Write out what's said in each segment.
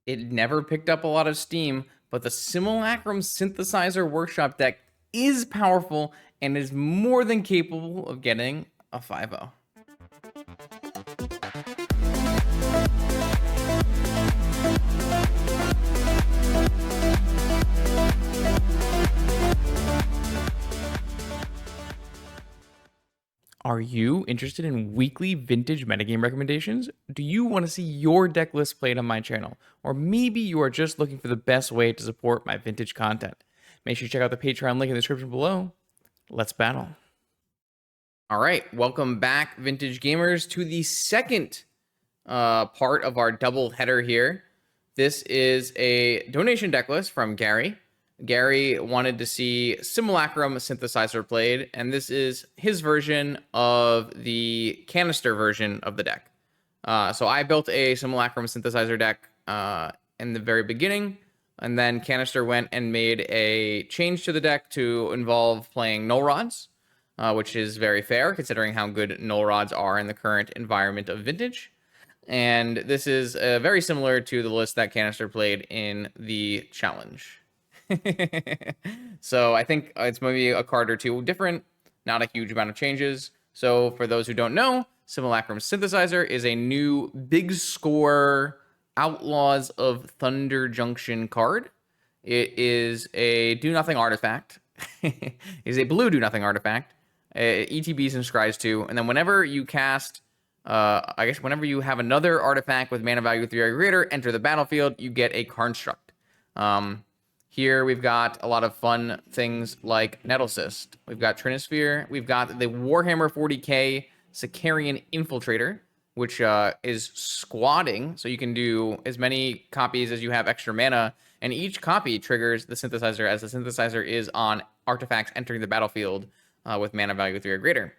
It never picked up a lot of steam, but the Simulacrum Synthesizer Workshop deck is powerful and is more than capable of getting a 5-0. Are you interested in weekly vintage metagame recommendations? Do you want to see your deck list played on my channel? Or maybe you are just looking for the best way to support my vintage content? Make sure you check out the Patreon link in the description below. Let's battle. All right, welcome back, vintage gamers, to the second part of our double header here. This is a donation deck list from Gary. Gary wanted to see Simulacrum Synthesizer played, and this is his version of the canister version of the deck. So I built a Simulacrum Synthesizer deck in the very beginning, and then Canister went and made a change to the deck to involve playing Null Rods, which is very fair considering how good Null Rods are in the current environment of Vintage. And this is very similar to the list that Canister played in the challenge. So I think it's maybe a card or two different, not a huge amount of changes. So for those who don't know, Simulacrum Synthesizer is a new big score Outlaws of Thunder Junction card. It is a do-nothing artifact. It is a blue do-nothing artifact. ETB subscribes to, and then whenever you cast, I guess whenever you have another artifact with mana value 3 or greater enter the battlefield, you get a construct. Here we've got a lot of fun things like Nettlecyst. We've got Trinisphere. We've got the Warhammer 40k Sicarian Infiltrator, which is squatting, so you can do as many copies as you have extra mana, and each copy triggers the synthesizer as the synthesizer is on artifacts entering the battlefield with mana value 3 or greater.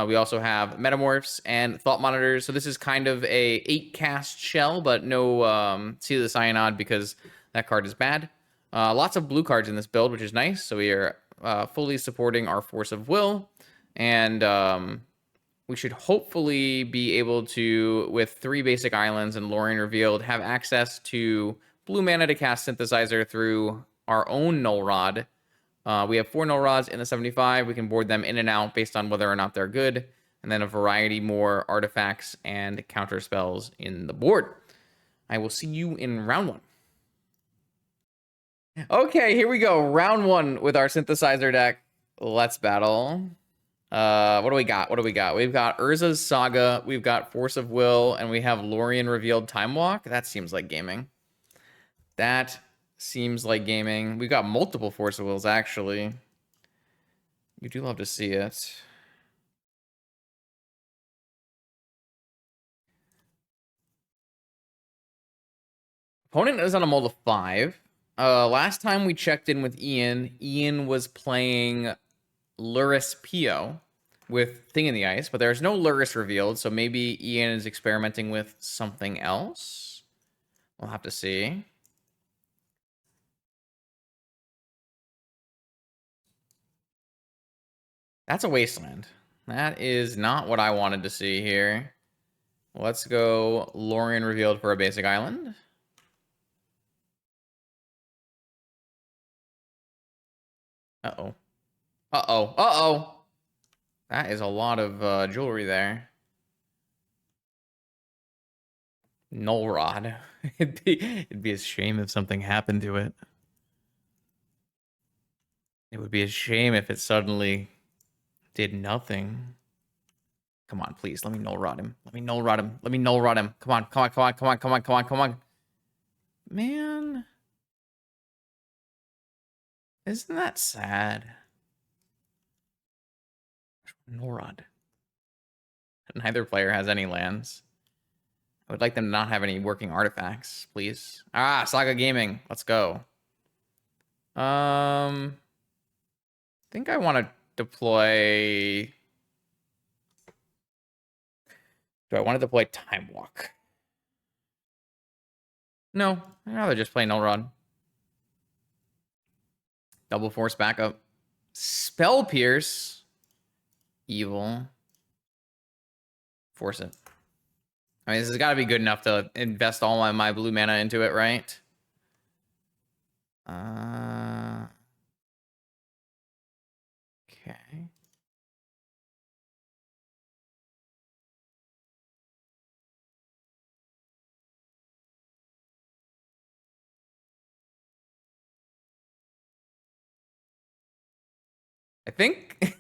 We also have Metamorphs and Thought Monitors, so this is kind of a 8-cast shell, but no Seal of the Cyanod because that card is bad. Lots of blue cards in this build, which is nice. So we are fully supporting our Force of Will. And we should hopefully be able to, with 3 basic islands and Lorien Revealed, have access to blue mana to cast Synthesizer through our own Null Rod. We have 4 Null Rods in the 75. We can board them in and out based on whether or not they're good. And then a variety more artifacts and counter spells in the board. I will see you in round 1. Okay, here we go. Round 1 with our synthesizer deck. Let's battle. What do we got? We've got Urza's Saga, we've got Force of Will, and we have Lorien Revealed Time Walk. That seems like gaming. We've got multiple Force of Wills, actually. You do love to see it. Opponent is on a mold of 5. Last time we checked in with Ian was playing Lurrus Pio with Thing in the Ice, but there's no Lurrus revealed, so maybe Ian is experimenting with something else. We'll have to see. That's a Wasteland. That is not what I wanted to see here. Let's go Lorien Revealed for a basic island. Uh-oh. Uh-oh. Uh-oh. That is a lot of jewelry there. Null Rod. It'd be a shame if something happened to it. It would be a shame if it suddenly did nothing. Come on, please. Let me Null Rod him. Let me Null Rod him. Let me Null Rod him. Come on, come on, come on, come on, come on, come on, come on. Man. Isn't that sad? Null Rod. Neither player has any lands. I would like them to not have any working artifacts, please. Ah, Saga Gaming. Let's go. I think I want to deploy... Do I want to deploy Time Walk? No, I'd rather just play Null Rod. Double Force backup. Spell Pierce. Evil. Force it. I mean, this has got to be good enough to invest all my blue mana into it, right? Okay. I think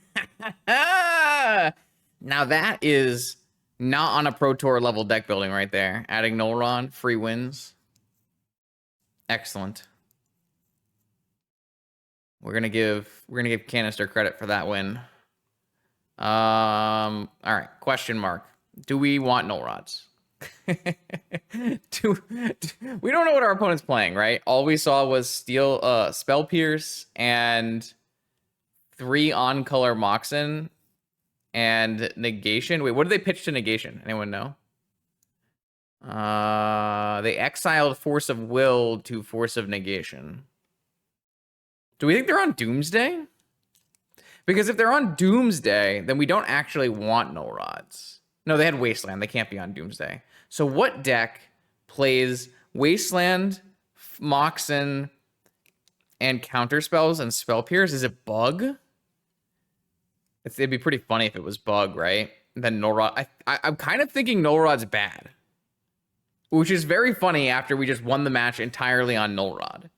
now that is not on a Pro Tour level deck building right there. Adding Nullrod, free wins. Excellent. We're gonna give Canister credit for that win. All right. Question mark. Do we want Nullrods? We don't know what our opponent's playing, right? All we saw was Spell Pierce and 3 on color Moxen and negation. Wait, what did they pitch to negation? Anyone know? They exiled Force of Will to Force of Negation. Do we think they're on Doomsday? Because if they're on Doomsday, then we don't actually want Nullrods. No, they had Wasteland. They can't be on Doomsday. So what deck plays Wasteland, Moxen, and counterspells and Spell Pierce? Is it Bug? It'd be pretty funny if it was Bug, right? And then Nullrod. I'm kind of thinking Nullrod's bad. Which is very funny after we just won the match entirely on Nullrod.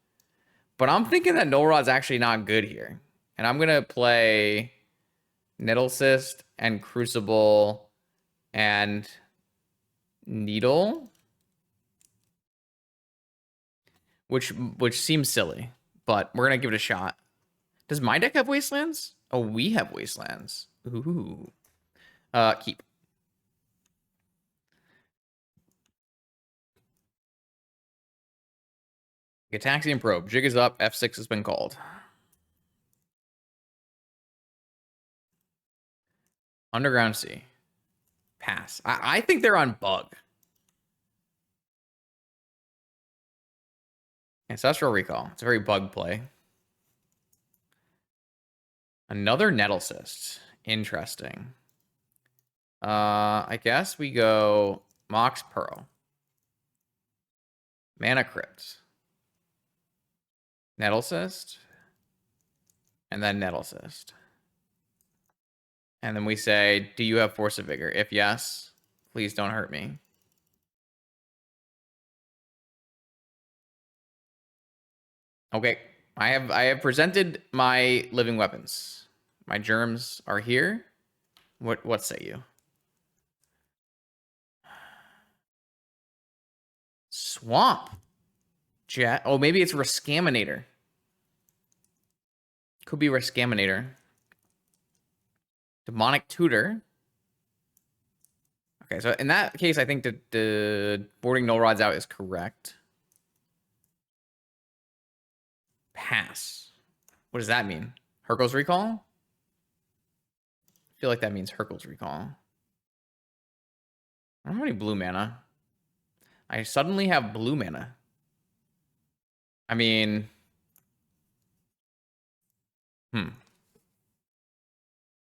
But I'm thinking that Nullrod's actually not good here. And I'm going to play Needlecyst and Crucible and Needle. Which seems silly. But we're going to give it a shot. Does my deck have Wastelands? Oh, we have Wastelands. Ooh. Keep. Gataxian Probe. Jig is up. F6 has been called. Underground Sea. Pass. I think they're on Bug. Ancestral Recall. It's a very Bug play. Another Needlecyst. Interesting. I guess we go Mox Pearl. Mana Crypt. Needlecyst. And then Needlecyst. And then we say, do you have Force of Vigor? If yes, please don't hurt me. Okay. I have presented my living weapons. My germs are here. What say you? Swamp. Jet. Oh, maybe it's Rescaminator. Could be Rescaminator. Demonic Tutor. Okay, so in that case, I think the boarding Nullrods out is correct. Pass. What does that mean? Hurkyl's Recall? I feel like that means Hurkyl's Recall. I don't have any blue mana. I suddenly have blue mana. I mean...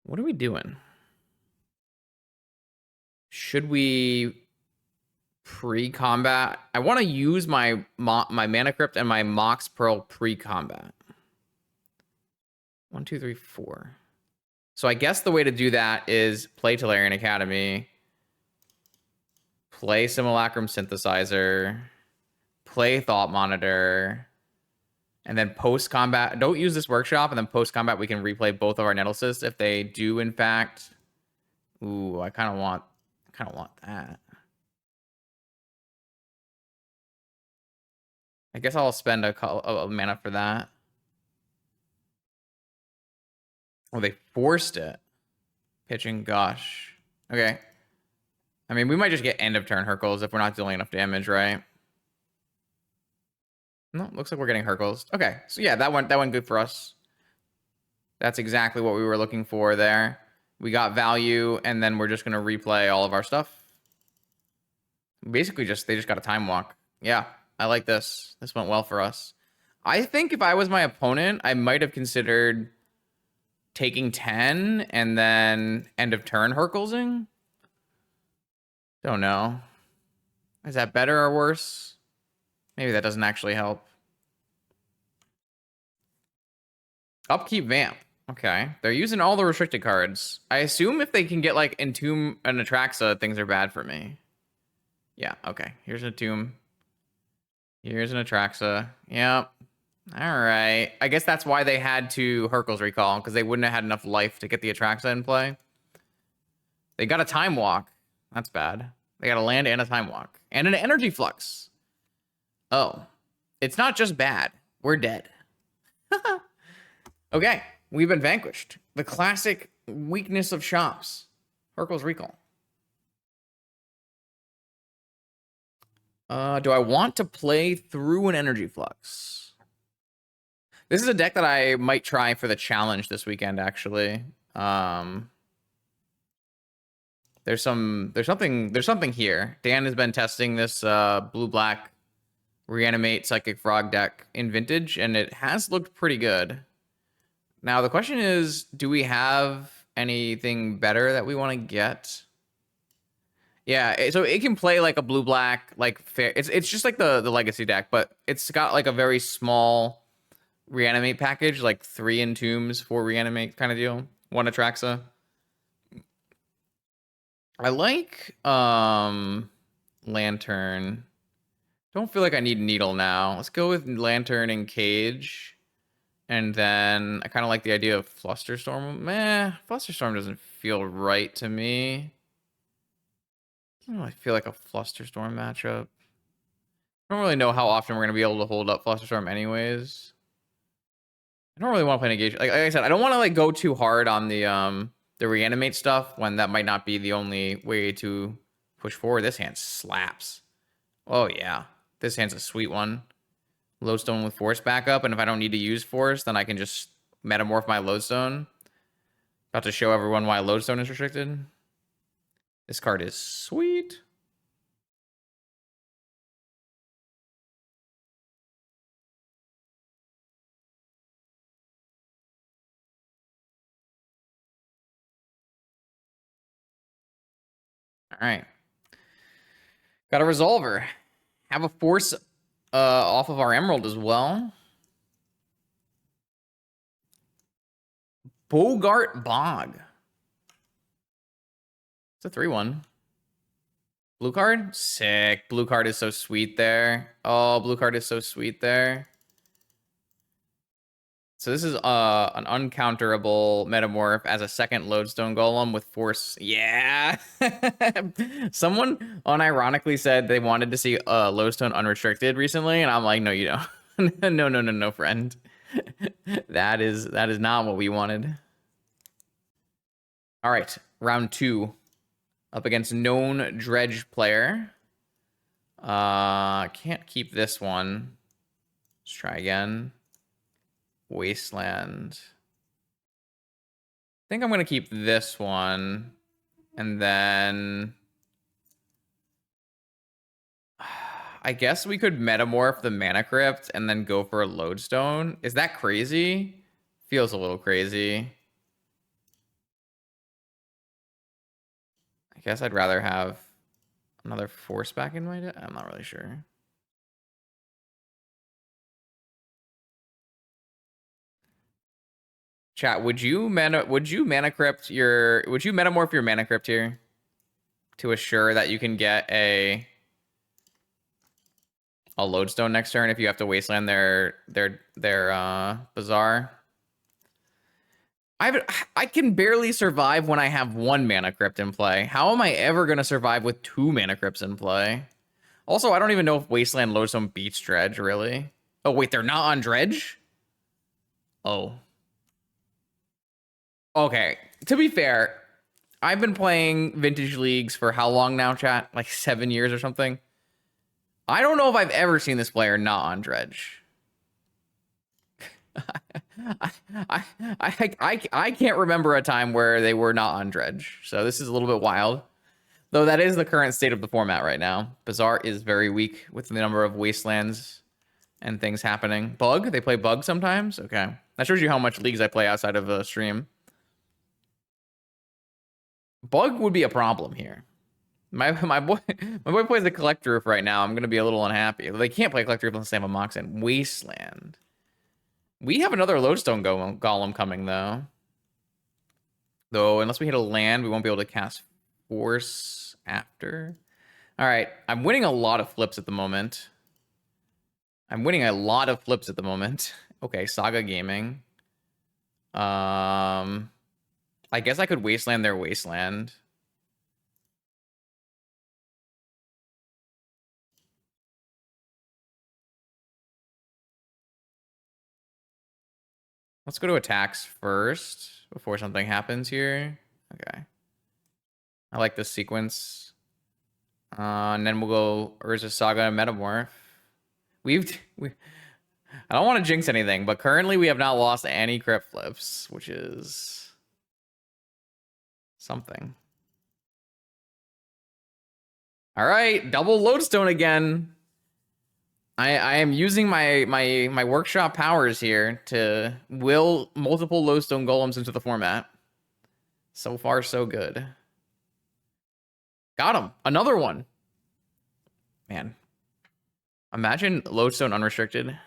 What are we doing? Should we pre-combat? I want to use my Mana Crypt and my Mox Pearl pre-combat. 1, 2, 3, 4. So I guess the way to do that is play Tolarian Academy, play Simulacrum Synthesizer, play Thought Monitor, and then post-combat, don't use this workshop, and then post-combat we can replay both of our Needlecysts if they do, in fact. Ooh, I kind of want that. I guess I'll spend a mana for that. Oh, they forced it. Pitching Gush. Okay. I mean, we might just get end of turn Hurkyl's if we're not dealing enough damage, right? No, looks like we're getting Hurkyl's. Okay, so yeah, that went good for us. That's exactly what we were looking for there. We got value, and then we're just gonna replay all of our stuff. Basically, they just got a time walk. Yeah, I like this. This went well for us. I think if I was my opponent, I might have considered taking 10 and then end of turn Hurkyl'sing. Don't know. Is that better or worse? Maybe that doesn't actually help. Upkeep Vamp. Okay. They're using all the restricted cards. I assume if they can get, like, Entomb and Atraxa, things are bad for me. Yeah, okay. Here's an Entomb. Here's an Atraxa. Yep. Alright. I guess that's why they had to Hurkyl's Recall, because they wouldn't have had enough life to get the Atraxa in play. They got a Time Walk. That's bad. They got a land and a Time Walk. And an Energy Flux. Oh. It's not just bad. We're dead. Okay. We've been vanquished. The classic weakness of shops. Hurkyl's Recall. Do I want to play through an Energy Flux? This is a deck that I might try for the challenge this weekend, actually. There's something here. Dan has been testing this blue-black Reanimate Psychic Frog deck in Vintage, and it has looked pretty good. Now, the question is, do we have anything better that we want to get? Yeah, so it can play like a blue-black, like, fair. It's just like the Legacy deck, but it's got like a very small Reanimate package, like 3 Entombs, 4 Reanimate kind of deal. 1 Atraxa. I like Lantern. Don't feel like I need Needle now. Let's go with Lantern and Cage. And then I kind of like the idea of Flusterstorm. Meh, Flusterstorm doesn't feel right to me. I feel like a Flusterstorm matchup. I don't really know how often we're going to be able to hold up Flusterstorm anyways. I don't really want to play Negation. Like I said, I don't want to like go too hard on the Reanimate stuff when that might not be the only way to push forward. This hand slaps. Oh, yeah. This hand's a sweet one. Lodestone with Force backup, and if I don't need to use Force, then I can just Metamorph my Lodestone. About to show everyone why Lodestone is restricted. This card is sweet. All right. Got a Resolver. Have a Force off of our Emerald as well. Bogart Bog. It's a 3/1. Blue card? Sick. Blue card is so sweet there. Oh, blue card is so sweet there. So this is an uncounterable Metamorph as a second Lodestone Golem with Force. Yeah! Someone unironically said they wanted to see Lodestone unrestricted recently, and I'm like, no, you don't. No, friend. That is not what we wanted. All right, round 2. Up against known Dredge player. Can't keep this one. Let's try again. Wasteland. I think I'm going to keep this one. And then I guess we could Metamorph the Mana Crypt and then go for a Lodestone. Is that crazy? Feels a little crazy. I guess I'd rather have another Force back in my deck. I'm not really sure. Chat, would you Metamorph your Mana Crypt here to assure that you can get a Lodestone next turn if you have to Wasteland their Bazaar? I can barely survive when I have 1 Mana Crypt in play. How am I ever going to survive with 2 Mana Crypts in play? Also, I don't even know if Wasteland Lodestone beats Dredge, really. Oh, wait, they're not on Dredge? Oh. Okay, to be fair, I've been playing Vintage Leagues for how long now, chat? Like 7 years or something? I don't know if I've ever seen this player not on Dredge. I can't remember a time where they were not on Dredge, so this is a little bit wild. Though that is the current state of the format right now. Bazaar is very weak with the number of Wastelands and things happening. Bug? They play Bug sometimes? Okay. That shows you how much Leagues I play outside of a stream. Bug would be a problem here. My boy plays the Collector Roof right now. I'm gonna be a little unhappy. They can't play Collector Roof unless they have a Moxen. Wasteland. We have another Lodestone Golem coming though. Though unless we hit a land, we won't be able to cast Force after. All right, I'm winning a lot of flips at the moment. Okay, Saga Gaming. I guess I could Wasteland their Wasteland. Let's go to attacks first before something happens here. Okay. I like this sequence. And then we'll go Urza Saga and Metamorph. We I don't want to jinx anything, but currently we have not lost any crypt flips, which is something. All right, double lodestone again. I am using my workshop powers here to will multiple lodestone golems into the format. So far, so good. Got him. Another one. Man. Imagine lodestone unrestricted.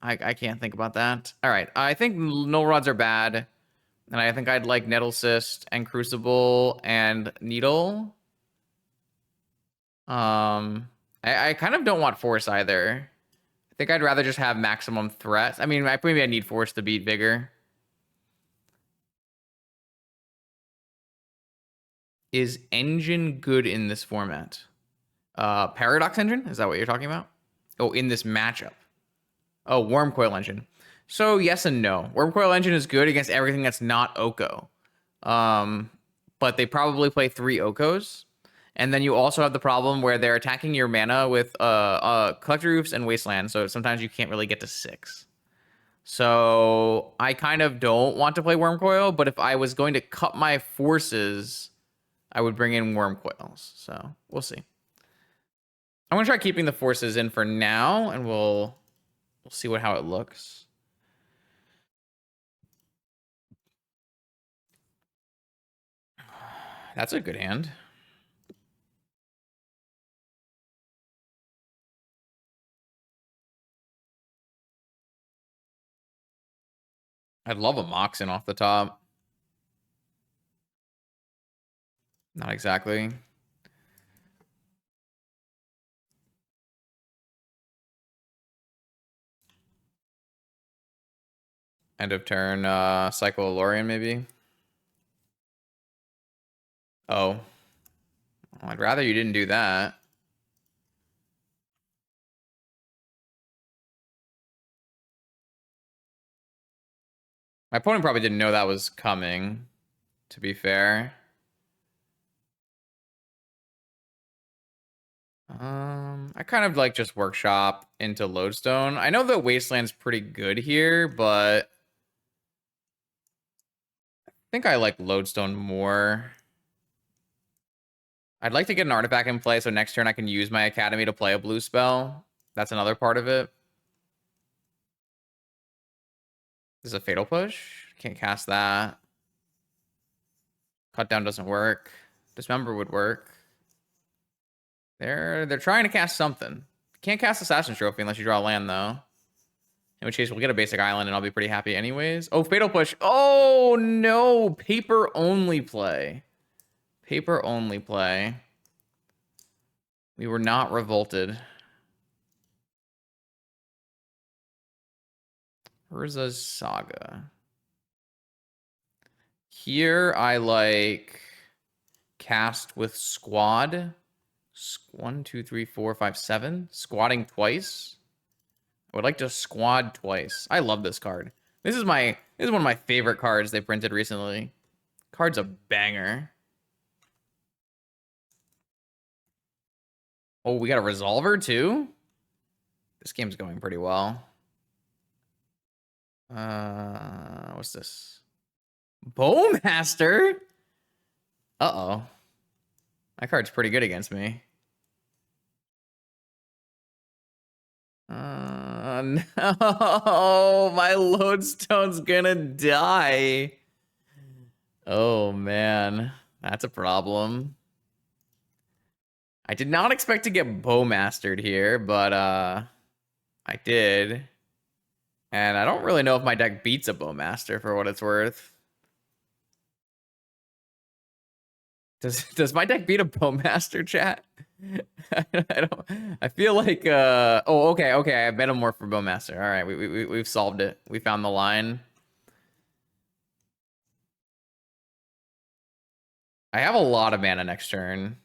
I can't think about that. All right. I think null rods are bad. And I think I'd like Nettle Cyst and Crucible and Needle. I kind of don't want Force either. I think I'd rather just have maximum threat. I mean, maybe I need Force to beat Vigor. Is Engine good in this format? Paradox Engine? Is that what you're talking about? Oh, in this matchup. Oh, Wormcoil Engine. So yes and no. Wormcoil Engine is good against everything that's not Oko. But they probably play 3 Okos. And then you also have the problem where they're attacking your mana with Collector Roofs and Wasteland, so sometimes you can't really get to 6. So I kind of don't want to play Wormcoil, but if I was going to cut my forces, I would bring in Wormcoils. So we'll see. I'm gonna try keeping the forces in for now, and we'll see how it looks. That's a good hand. I'd love a Moxen off the top. Not exactly. End of turn, Cycle Lorian maybe. Oh. I'd rather you didn't do that. My opponent probably didn't know that was coming, to be fair. I kind of like just workshop into Lodestone. I know that Wasteland's pretty good here, but I think I like Lodestone more. I'd like to get an artifact in play so next turn I can use my Academy to play a blue spell. That's another part of it. This is a Fatal Push. Can't cast that. Cut down doesn't work. Dismember would work. They're trying to cast something. Can't cast Assassin's Trophy unless you draw a land, though. In which case, we'll get a basic island, and I'll be pretty happy anyways. Oh, Fatal Push. Oh, no. Paper only play. Paper only play. We were not revolted. Urza Saga. Here, I like cast with squad. 1, 2, 3, 4, 5, 7. Squatting twice. I would like to squad twice. I love this card. This is one of my favorite cards they printed recently. Card's a banger. Oh, we got a Resolver too? This game's going pretty well. What's this? Bowmaster? Uh-oh. That card's pretty good against me. No, my Lodestone's gonna die. Oh man, that's a problem. I did not expect to get Bowmastered here, but I did. And I don't really know if my deck beats a Bowmaster for what it's worth. Does my deck beat a Bowmaster, chat? I feel like oh, okay, I have Metamorph for Bowmaster. All right, we've solved it. We found the line. I have a lot of mana next turn.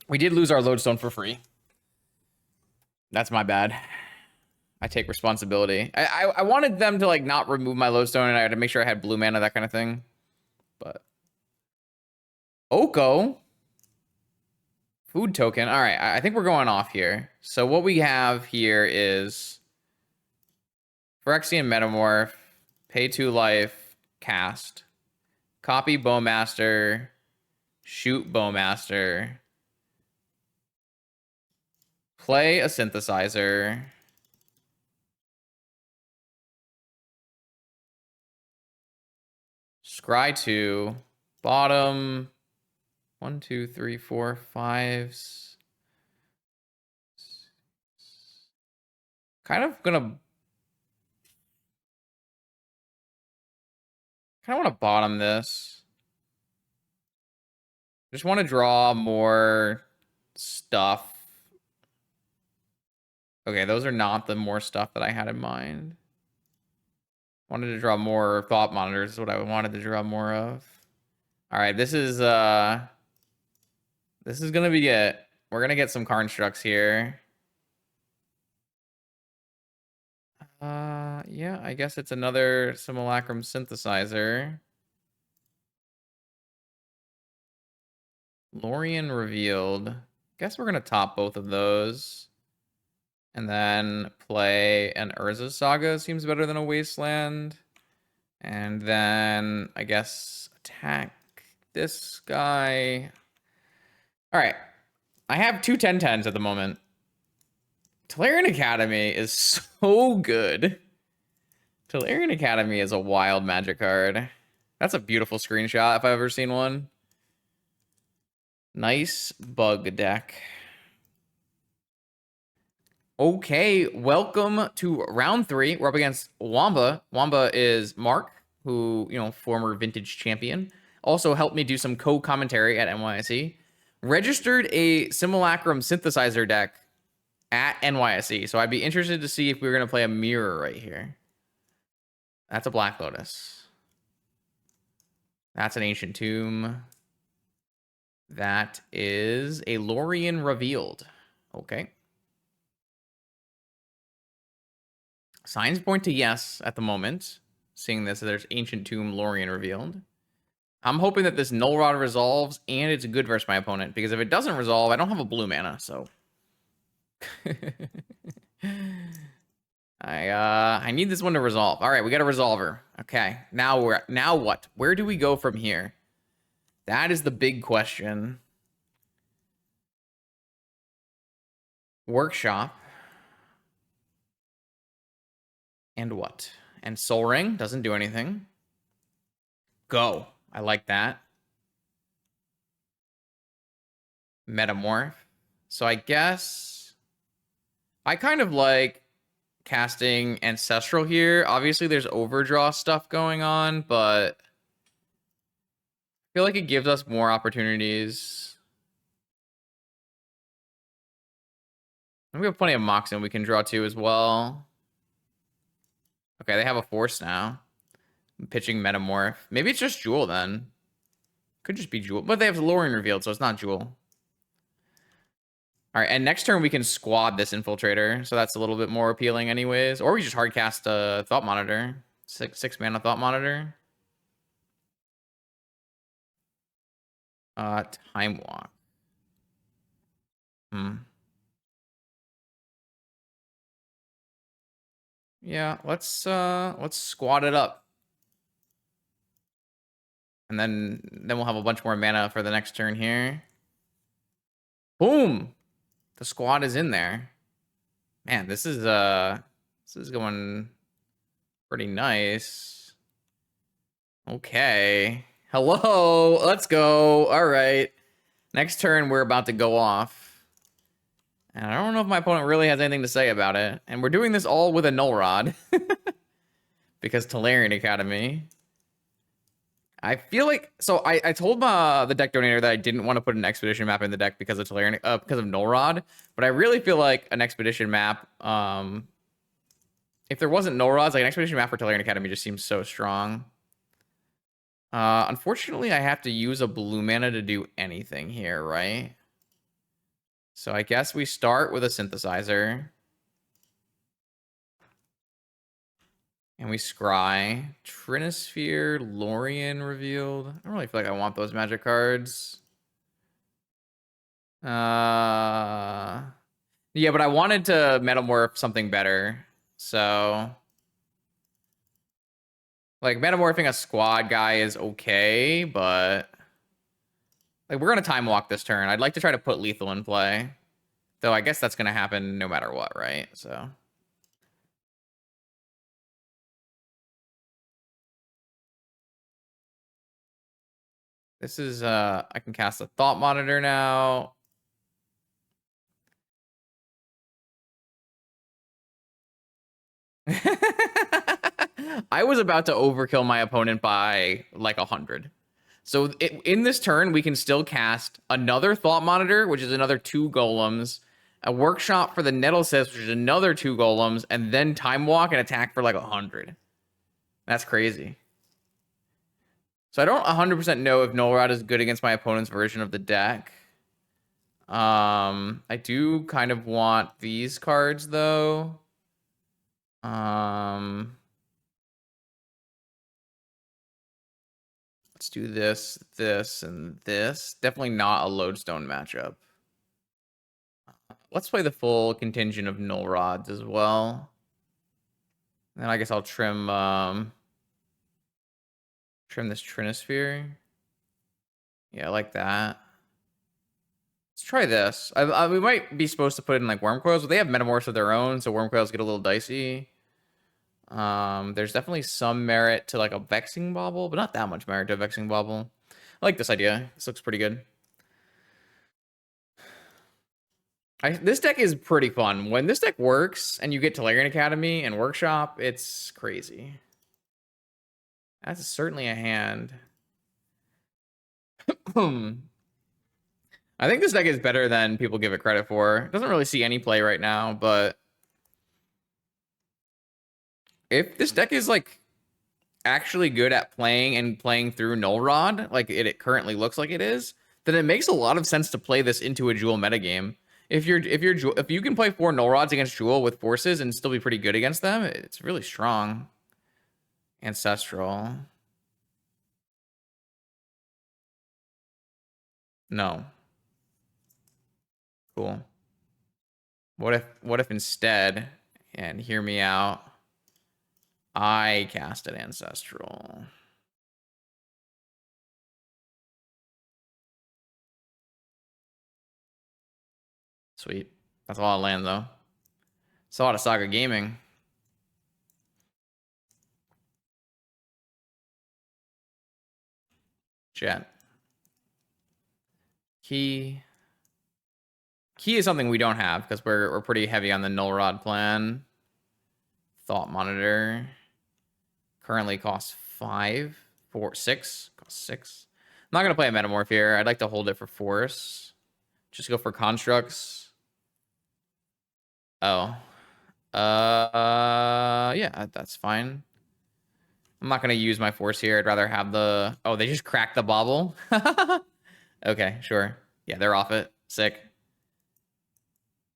We did lose our Lodestone for free. That's my bad. I take responsibility. I wanted them to like not remove my Lodestone, and I had to make sure I had blue mana, that kind of thing. But Oko. Food token. All right, I think we're going off here. So what we have here is Phyrexian Metamorph, pay 2 life, cast, copy Bowmaster, shoot Bowmaster, play a Synthesizer, scry 2, bottom 1, 2, 3, 4, 5. Kind of want to bottom this. Just want to draw more stuff. Okay, those are not the more stuff that I had in mind. Wanted to draw more Thought Monitors is what I wanted to draw more of. All right, this is gonna be it. We're gonna get some Constructs here. Yeah, I guess it's another Simulacrum Synthesizer. Lorien Revealed. Guess we're gonna top both of those. And then play an Urza Saga. Seems better than a Wasteland. And then, I guess, attack this guy. All right. I have two 10-10s at the moment. Tolarian Academy is so good. Tolarian Academy is a wild Magic card. That's a beautiful screenshot if I've ever seen one. Nice bug deck. Okay, welcome to round 3. We're up against Wamba. Wamba is Mark, who, former vintage champion. Also helped me do some co-commentary at NYSE. Registered a Simulacrum Synthesizer deck at NYSE. So I'd be interested to see if we were going to play a mirror right here. That's a Black Lotus. That's an Ancient Tomb. That is a Lorien Revealed. Okay. Signs point to yes at the moment. Seeing this, there's Ancient Tomb, Lorien Revealed. I'm hoping that this Null Rod resolves and it's good versus my opponent, because if it doesn't resolve, I don't have a blue mana, so. I need this one to resolve. All right, we got a resolver. Okay, now what? Where do we go from here? That is the big question. Workshop. And what? And Soul Ring doesn't do anything. Go. I like that. Metamorph. So I guess I kind of like casting Ancestral here. Obviously, there's overdraw stuff going on, but I feel like it gives us more opportunities. And we have plenty of Moxen we can draw to as well. Okay, they have a Force now. I'm pitching Metamorph. Maybe it's just Jewel then. Could just be Jewel. But they have Lorien Revealed, so it's not Jewel. All right, and next turn we can squad this Infiltrator, so that's a little bit more appealing anyways. Or we just hardcast a Thought Monitor. Six mana Thought Monitor. Time Walk. Yeah, let's squat it up. And then we'll have a bunch more mana for the next turn here. Boom! The squad is in there. Man, this is going pretty nice. Okay. Hello. Let's go. All right. Next turn, we're about to go off. And I don't know if my opponent really has anything to say about it. And we're doing this all with a Null Rod. Because Tolarian Academy. I feel like... So I told the deck donator that I didn't want to put an Expedition map in the deck because of because of Null Rod. But I really feel like an Expedition map... if there wasn't Null Rods, like an Expedition map for Tolarian Academy just seems so strong. Unfortunately, I have to use a blue mana to do anything here, right? So I guess we start with a Synthesizer. And we scry. Trinisphere, Lorien revealed. I don't really feel like I want those magic cards. Yeah, but I wanted to metamorph something better. So... Like, metamorphing a squad guy is okay, but... Like, we're going to time walk this turn. I'd like to try to put lethal in play. Though I guess that's going to happen no matter what, right? So... This is, I can cast a Thought Monitor now. I was about to overkill my opponent by like 100. So in this turn, we can still cast another Thought Monitor, which is another 2 golems, a Workshop for the Nettle Cyst, which is another 2 golems, and then Time Walk and attack for like 100. That's crazy. So I don't 100% know if Null Rod is good against my opponent's version of the deck. I do kind of want these cards, though. Let's do this, this, and this. Definitely not a Lodestone matchup. Let's play the full contingent of Null Rods as well. Then I guess I'll trim this Trinisphere. Yeah, I like that. Let's try this. We might be supposed to put in like Worm Coils, but they have Metamorphs of their own, so Worm Coils get a little dicey. There's definitely some merit to like a Vexing Bauble, but not that much merit to a Vexing Bauble. I like this idea. This looks pretty good. This deck is pretty fun. When this deck works and you get Tolarian Academy and Workshop, it's crazy. That's certainly a hand. I think this deck is better than people give it credit for. It doesn't really see any play right now, but if this deck is like actually good at playing through Null Rod, like it currently looks like it is, then it makes a lot of sense to play this into a Jewel metagame. If you can play 4 Null Rods against Jewel with forces and still be pretty good against them, it's really strong. Ancestral. No. Cool. What if instead, and hear me out, I cast an Ancestral. Sweet. That's a lot of land, though. It's a lot of Saga Gaming. Chat. Key is something we don't have because we're pretty heavy on the Null Rod plan. Thought Monitor currently costs 5, 4, 6. Costs 6. I'm not gonna play a Metamorph here. I'd like to hold it for Force. Just go for Constructs. Oh. Yeah, that's fine. I'm not gonna use my Force here. I'd rather have the... Oh, they just cracked the bauble? Okay, sure. Yeah, they're off it. Sick.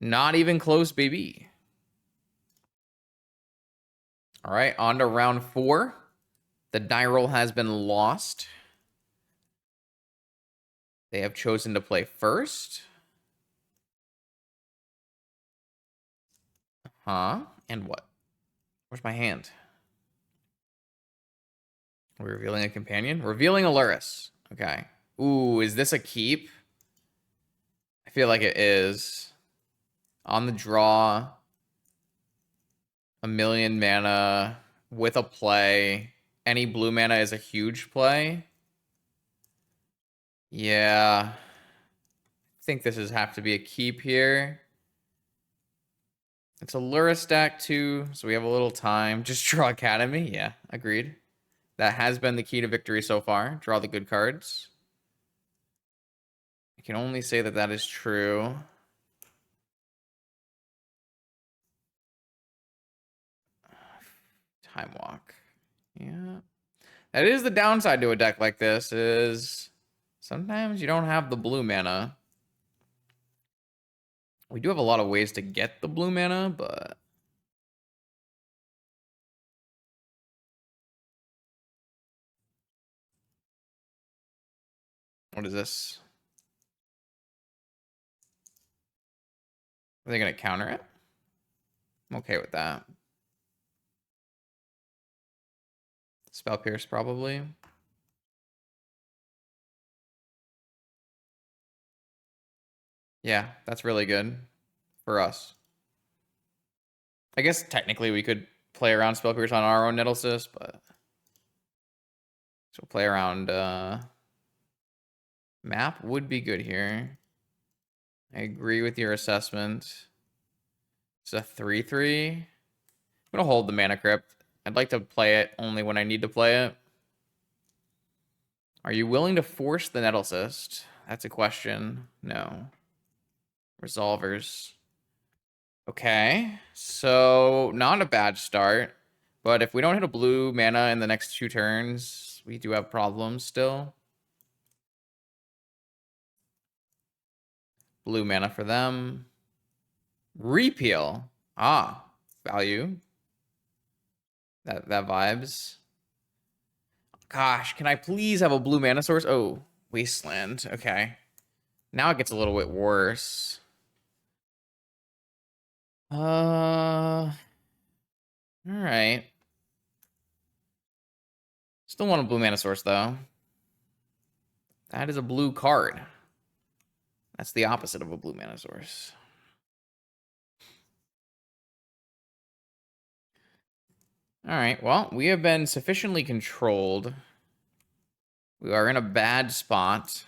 Not even close, baby. All right, on to round 4. The die roll has been lost. They have chosen to play first. Huh? And what? Where's my hand? We're revealing a companion? Revealing a Lurrus. Okay. Ooh, is this a keep? I feel like it is. On the draw. 1,000,000 mana with a play. any blue mana is a huge play. Yeah. I think this is have to be a keep here. It's a Lurrus deck too, so we have a little time. Just draw Academy. Yeah, agreed. That has been the key to victory so far. Draw the good cards. I can only say that that is true. Time Walk. Yeah. That is the downside to a deck like this, is sometimes you don't have the blue mana. We do have a lot of ways to get the blue mana, but... What is this? Are they going to counter it? I'm okay with that. Spell Pierce, probably. Yeah, that's really good for us. I guess technically we could play around Spell Pierce on our own Nettlesis, but... So we'll play around... Map would be good here. I agree with your assessment. It's a 3/3. I'm going to hold the Mana Crypt. I'd like to play it only when I need to play it. Are you willing to force the Nettlecyst? That's a question. No. Resolvers. Okay. So, not a bad start. But if we don't hit a blue mana in the next 2 turns, we do have problems still. Blue mana for them. Repeal. Ah, value. That vibes. Gosh, can I please have a blue mana source? Oh, Wasteland. Okay. Now it gets a little bit worse. All right. Still want a blue mana source, though. That is a blue card. That's the opposite of a blue mana source. All right, well, we have been sufficiently controlled. We are in a bad spot.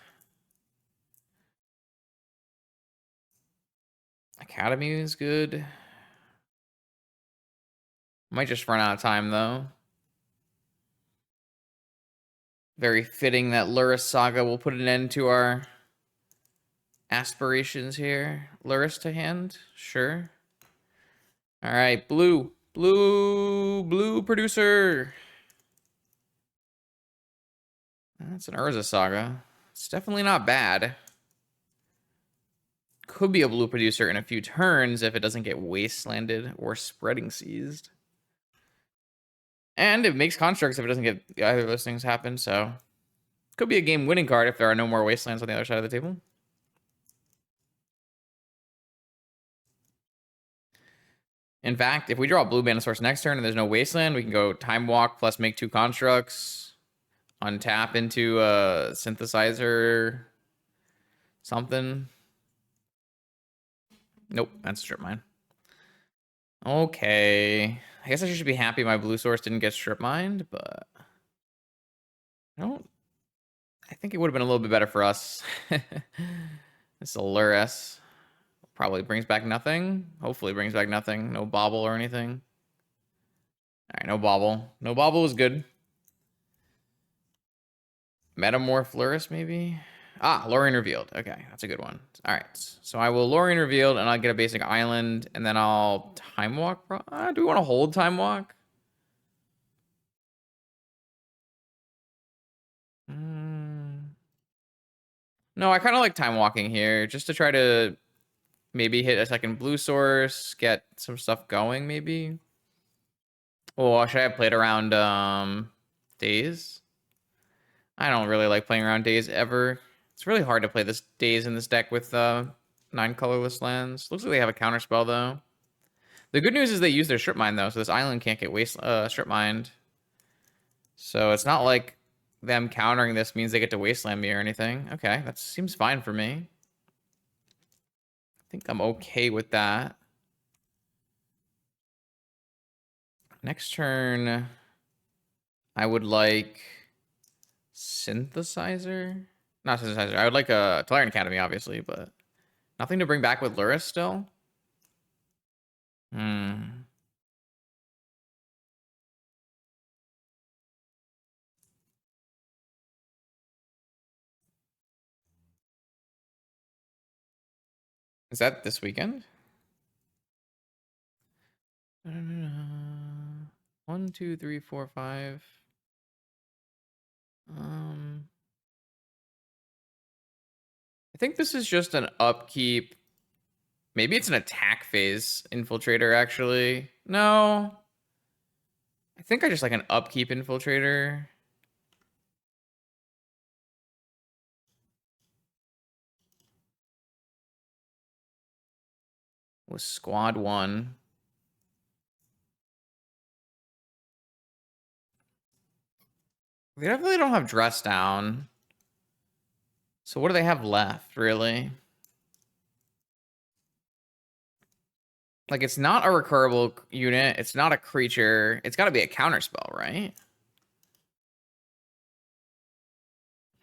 Academy is good. Might just run out of time, though. Very fitting that Lurrus Saga will put an end to our aspirations here. Lurrus to hand? Sure. All right, blue. Blue producer. That's an Urza Saga. It's definitely not bad. Could be a blue producer in a few turns if it doesn't get wastelanded or spreading seized. And it makes constructs if it doesn't get either of those things happen, so could be a game-winning card if there are no more wastelands on the other side of the table. In fact, if we draw a blue mana source next turn and there's no wasteland, we can go Time Walk plus make 2 constructs, untap into a synthesizer, something. Nope, that's strip mine. Okay. I guess I should be happy my blue source didn't get strip mined, but I think it would have been a little bit better for us. It's a Lurrus. Probably brings back nothing. Hopefully brings back nothing. No bobble or anything. All right, no bobble. No bobble is good. Metamorph Lurrus, maybe? Ah, Lorien Revealed. Okay, that's a good one. All right, so I will Lorien Revealed, and I'll get a basic island, and then I'll Time Walk. Do we want to hold Time Walk? No, I kind of like Time Walking here, just to try to maybe hit a second blue source, get some stuff going, maybe. Or should I have played around Days? I don't really like playing around Days ever. It's really hard to play this Days in this deck with 9 colorless lands. Looks like they have a counter spell though. The good news is they use their strip mine though, so this island can't get strip mined. So it's not like them countering this means they get to wasteland me or anything. Okay, that seems fine for me. I think I'm okay with that. Next turn, I would like Synthesizer. Not Synthesizer. I would like a Tolarian Academy, obviously, but nothing to bring back with Lurrus still. Hmm. Is that this weekend? 1, 2, 3, 4, 5. I think this is just an upkeep. Maybe it's an attack phase infiltrator, actually. No. I think I just like an upkeep infiltrator. With squad 1. They definitely don't have dress down. So what do they have left, really? Like, it's not a recurable unit. It's not a creature. It's got to be a counterspell, right?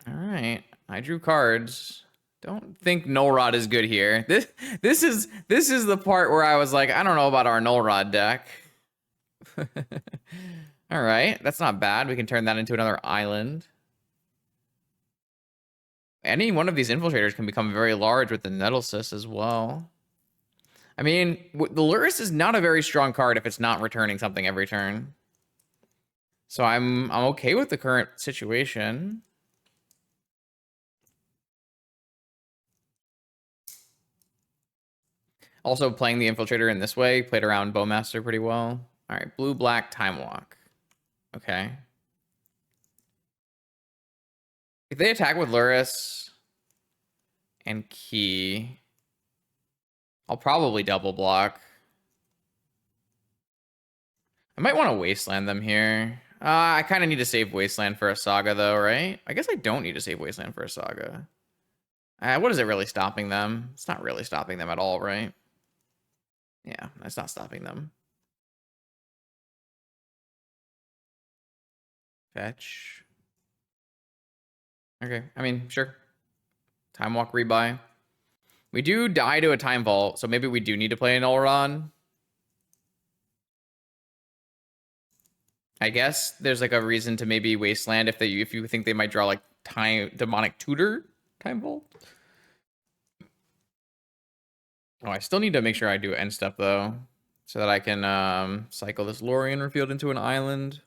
All right. I drew cards. Don't think Null Rod is good here. This is the part where I was like, I don't know about our Null Rod deck. All right, that's not bad. We can turn that into another island. Any one of these infiltrators can become very large with the Nettlecyst as well. I mean, the Lurrus is not a very strong card if it's not returning something every turn. So I'm okay with the current situation. Also, playing the Infiltrator in this way, played around Bowmaster pretty well. All right, blue-black Time Walk. Okay. If they attack with Lurrus and Key, I'll probably double block. I might want to Wasteland them here. I kind of need to save Wasteland for a Saga, though, right? I guess I don't need to save Wasteland for a Saga. What is it really stopping them? It's not really stopping them at all, right? Yeah, it's not stopping them. Fetch. Okay, I mean, sure. Time Walk rebuy. We do die to a Time Vault, so maybe we do need to play an Ulron. I guess there's like a reason to maybe Wasteland if you think they might draw like Demonic Tutor Time Vault. Oh, I still need to make sure I do end step though, so that I can cycle this Lorien Revealed into an island.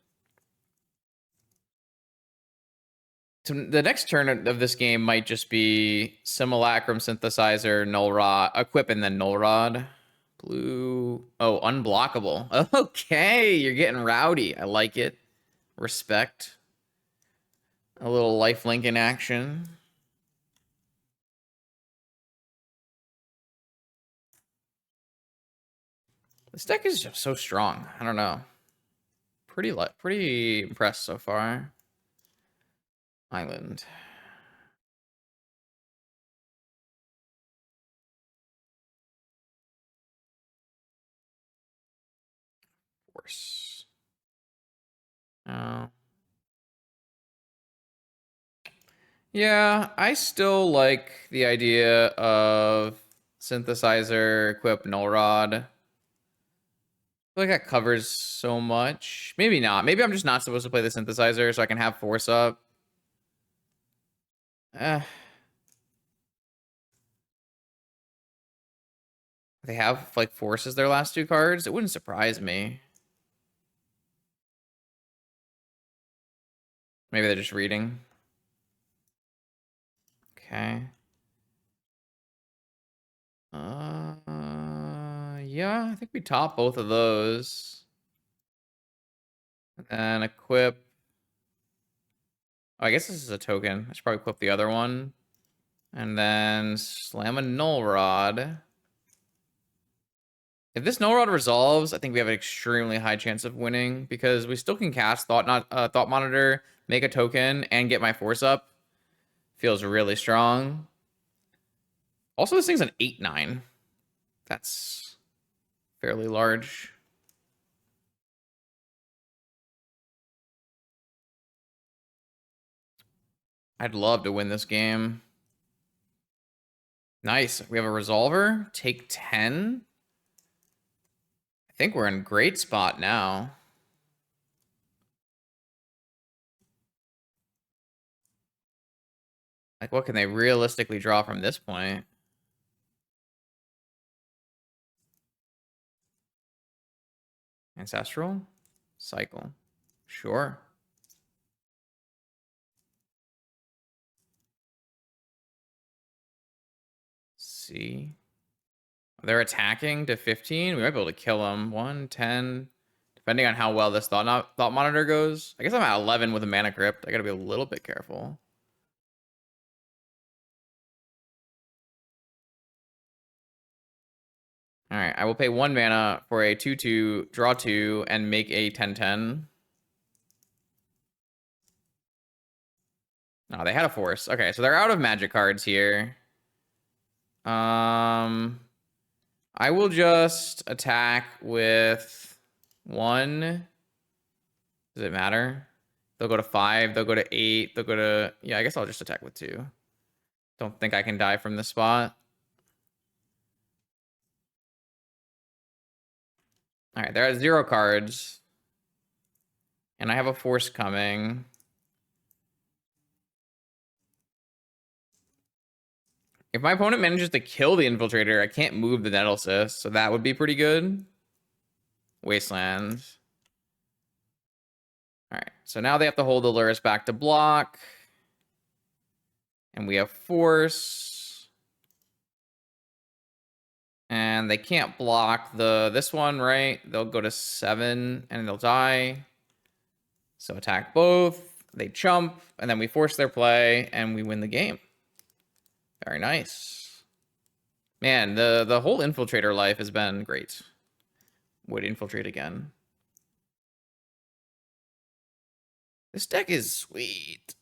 So the next turn of this game might just be Simulacrum Synthesizer, Null Rod, Equip, and then Null Rod. Blue. Oh, unblockable. Okay, you're getting rowdy. I like it. Respect. A little lifelink in action. This deck is just so strong. I don't know. Pretty impressed so far. Island. Force. Oh. Yeah, I still like the idea of Synthesizer, Equip, Null Rod. I feel like that covers so much. Maybe not. Maybe I'm just not supposed to play the Synthesizer so I can have Force up. They have like Force as their last 2 cards. It wouldn't surprise me. Maybe they're just reading. Okay. Yeah, I think we top both of those. And equip. Oh, I guess this is a token. I should probably equip the other one. And then slam a Null Rod. If this Null Rod resolves, I think we have an extremely high chance of winning because we still can cast Thought Monitor, make a token, and get my Force up. Feels really strong. Also, this thing's an 8/9. That's fairly large. I'd love to win this game. Nice. We have a resolver. Take 10. I think we're in a great spot now. Like, what can they realistically draw from this point? Ancestral? Cycle. Sure. See. They're attacking to 15. We might be able to kill them. 1, 10. Depending on how well this thought monitor goes. I guess I'm at 11 with a mana crypt. I gotta be a little bit careful. All right, I will pay 1 mana for a 2/2, draw 2, and make a 10/10. Oh, they had a force. Okay, so they're out of magic cards here. I will just attack with 1. Does it matter? They'll go to 5. They'll go to 8. They'll go to... Yeah, I guess I'll just attack with 2. Don't think I can die from this spot. All right, they're at 0 cards. And I have a force coming. If my opponent manages to kill the Infiltrator, I can't move the Nettlecyst, so that would be pretty good. Wasteland. All right, so now they have to hold the Lurrus back to block. And we have force. And they can't block this one, right? They'll go to 7 and they'll die. So attack both. They chump, and then we force their play, and we win the game. Very nice. Man, the whole Infiltrator life has been great. Would infiltrate again. This deck is sweet.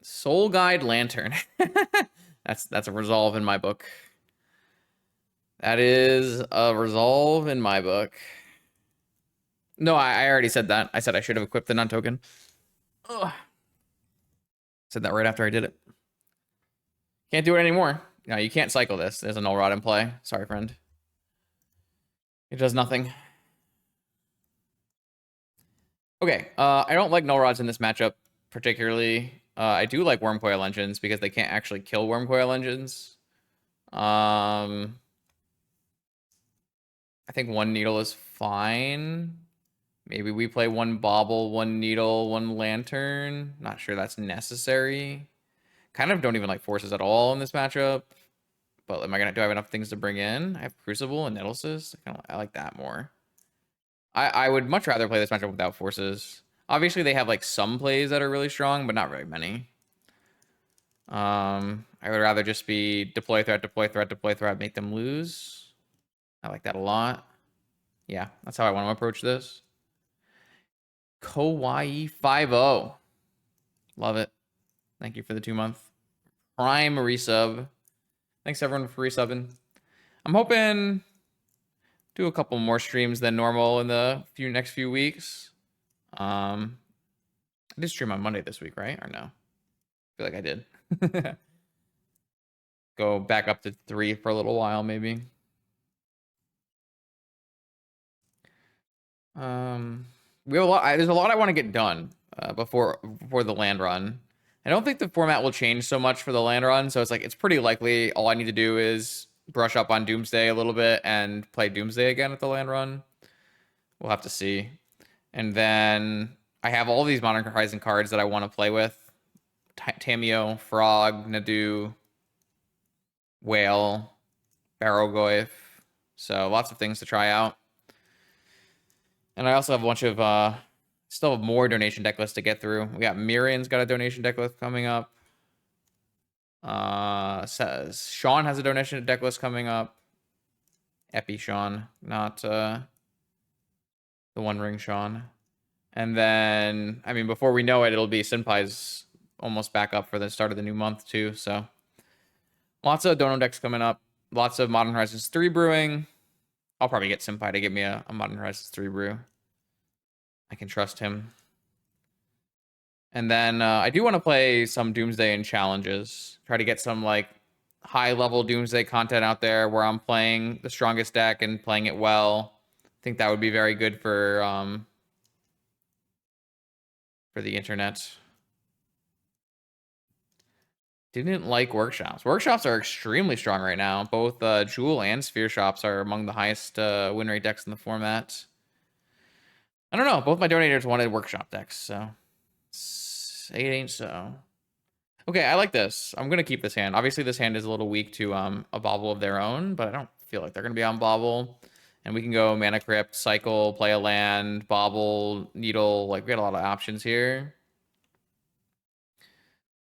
Soul Guide Lantern. That's a resolve in my book. That is a resolve in my book. No, I already said that. I said I should have equipped the non-token. Said that right after I did it. Can't do it anymore. No, you can't cycle this. There's a null rod in play. Sorry, friend. It does nothing. Okay, I don't like null rods in this matchup particularly. I do like Wormcoil Engines because they can't actually kill Wormcoil Engines. I think 1 needle is fine. Maybe we play 1 bauble, 1 needle, 1 lantern. Not sure that's necessary. Kind of don't even like forces at all in this matchup. But do I have enough things to bring in? I have Crucible and Nettlecyst. I like that more. I would much rather play this matchup without forces. Obviously, they have like some plays that are really strong, but not very many. I would rather just be deploy threat, deploy threat, deploy threat, make them lose. I like that a lot. Yeah, that's how I want to approach this. Kawaii 5-0. Love it. Thank you for the 2-month Prime resub. Thanks everyone for resubbing. I'm hoping do a couple more streams than normal in the next few weeks. I did stream on Monday this week, right? Or no? I feel like I did. Go back up to 3 for a little while, maybe. We have a lot. There's a lot I want to get done before the land run. I don't think the format will change so much for the land run, so it's pretty likely all I need to do is brush up on Doomsday a little bit and play Doomsday again at the land run. We'll have to see. And then I have all these Modern Horizon cards that I want to play with. Tameo, Frog, Nadu, Whale, Barrowgoyf. So lots of things to try out. And I also have a bunch of still have more donation deck lists to get through. We got Mirian's got a donation deck list coming up. Says Sean has a donation deck list coming up. Epi Sean, not the One Ring Sean. And then, I mean, before we know it, it'll be Senpai's almost back up for the start of the new month too. So lots of dono decks coming up. Lots of Modern Horizons 3 brewing. I'll probably get Senpai to give me a Modern Horizons 3 brew. I can trust him. And then I do want to play some Doomsday and challenges. Try to get some like high-level Doomsday content out there where I'm playing the strongest deck and playing it well. I think that would be very good for the internet. Didn't like workshops. Workshops are extremely strong right now. Both Jewel and Sphere Shops are among the highest win rate decks in the format. I don't know. Both my donators wanted workshop decks, so it ain't so. Okay, I like this. I'm gonna keep this hand. Obviously, this hand is a little weak to a bobble of their own, but I don't feel like they're gonna be on bobble. And we can go Mana Crypt, cycle, play a land, bobble, needle. Like we got a lot of options here.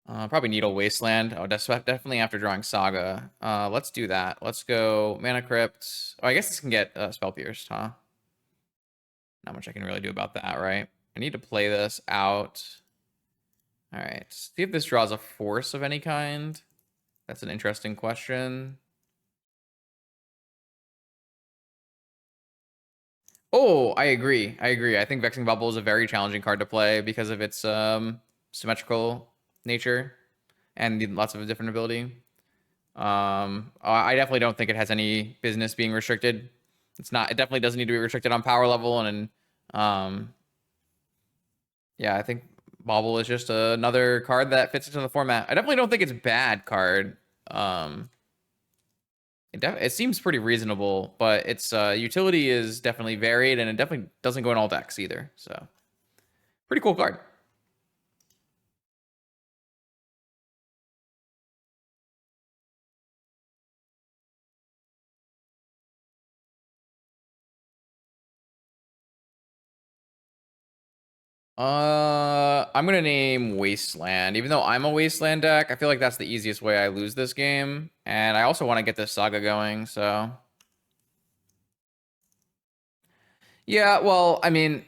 Probably Needle Wasteland. Oh, that's definitely after drawing Saga. Let's do that. Let's go Mana Crypt. Oh, I guess this can get Spell Pierced, huh? Not much I can really do about that, right? I need to play this out. All right, see if this draws a force of any kind. That's an interesting question. Oh, I agree. I think Vexing Bubble is a very challenging card to play because of its symmetrical nature and lots of different ability. I definitely don't think it has any business being restricted. It's not. It definitely doesn't need to be restricted on power level, and yeah, I think Bobble is just another card that fits into the format. I definitely don't think it's a bad card. It seems pretty reasonable, but its utility is definitely varied, and it definitely doesn't go in all decks either. So, pretty cool card. I'm gonna name Wasteland. Even though I'm a Wasteland deck, I feel like that's the easiest way I lose this game. And I also want to get this Saga going, so... Yeah, well, I mean,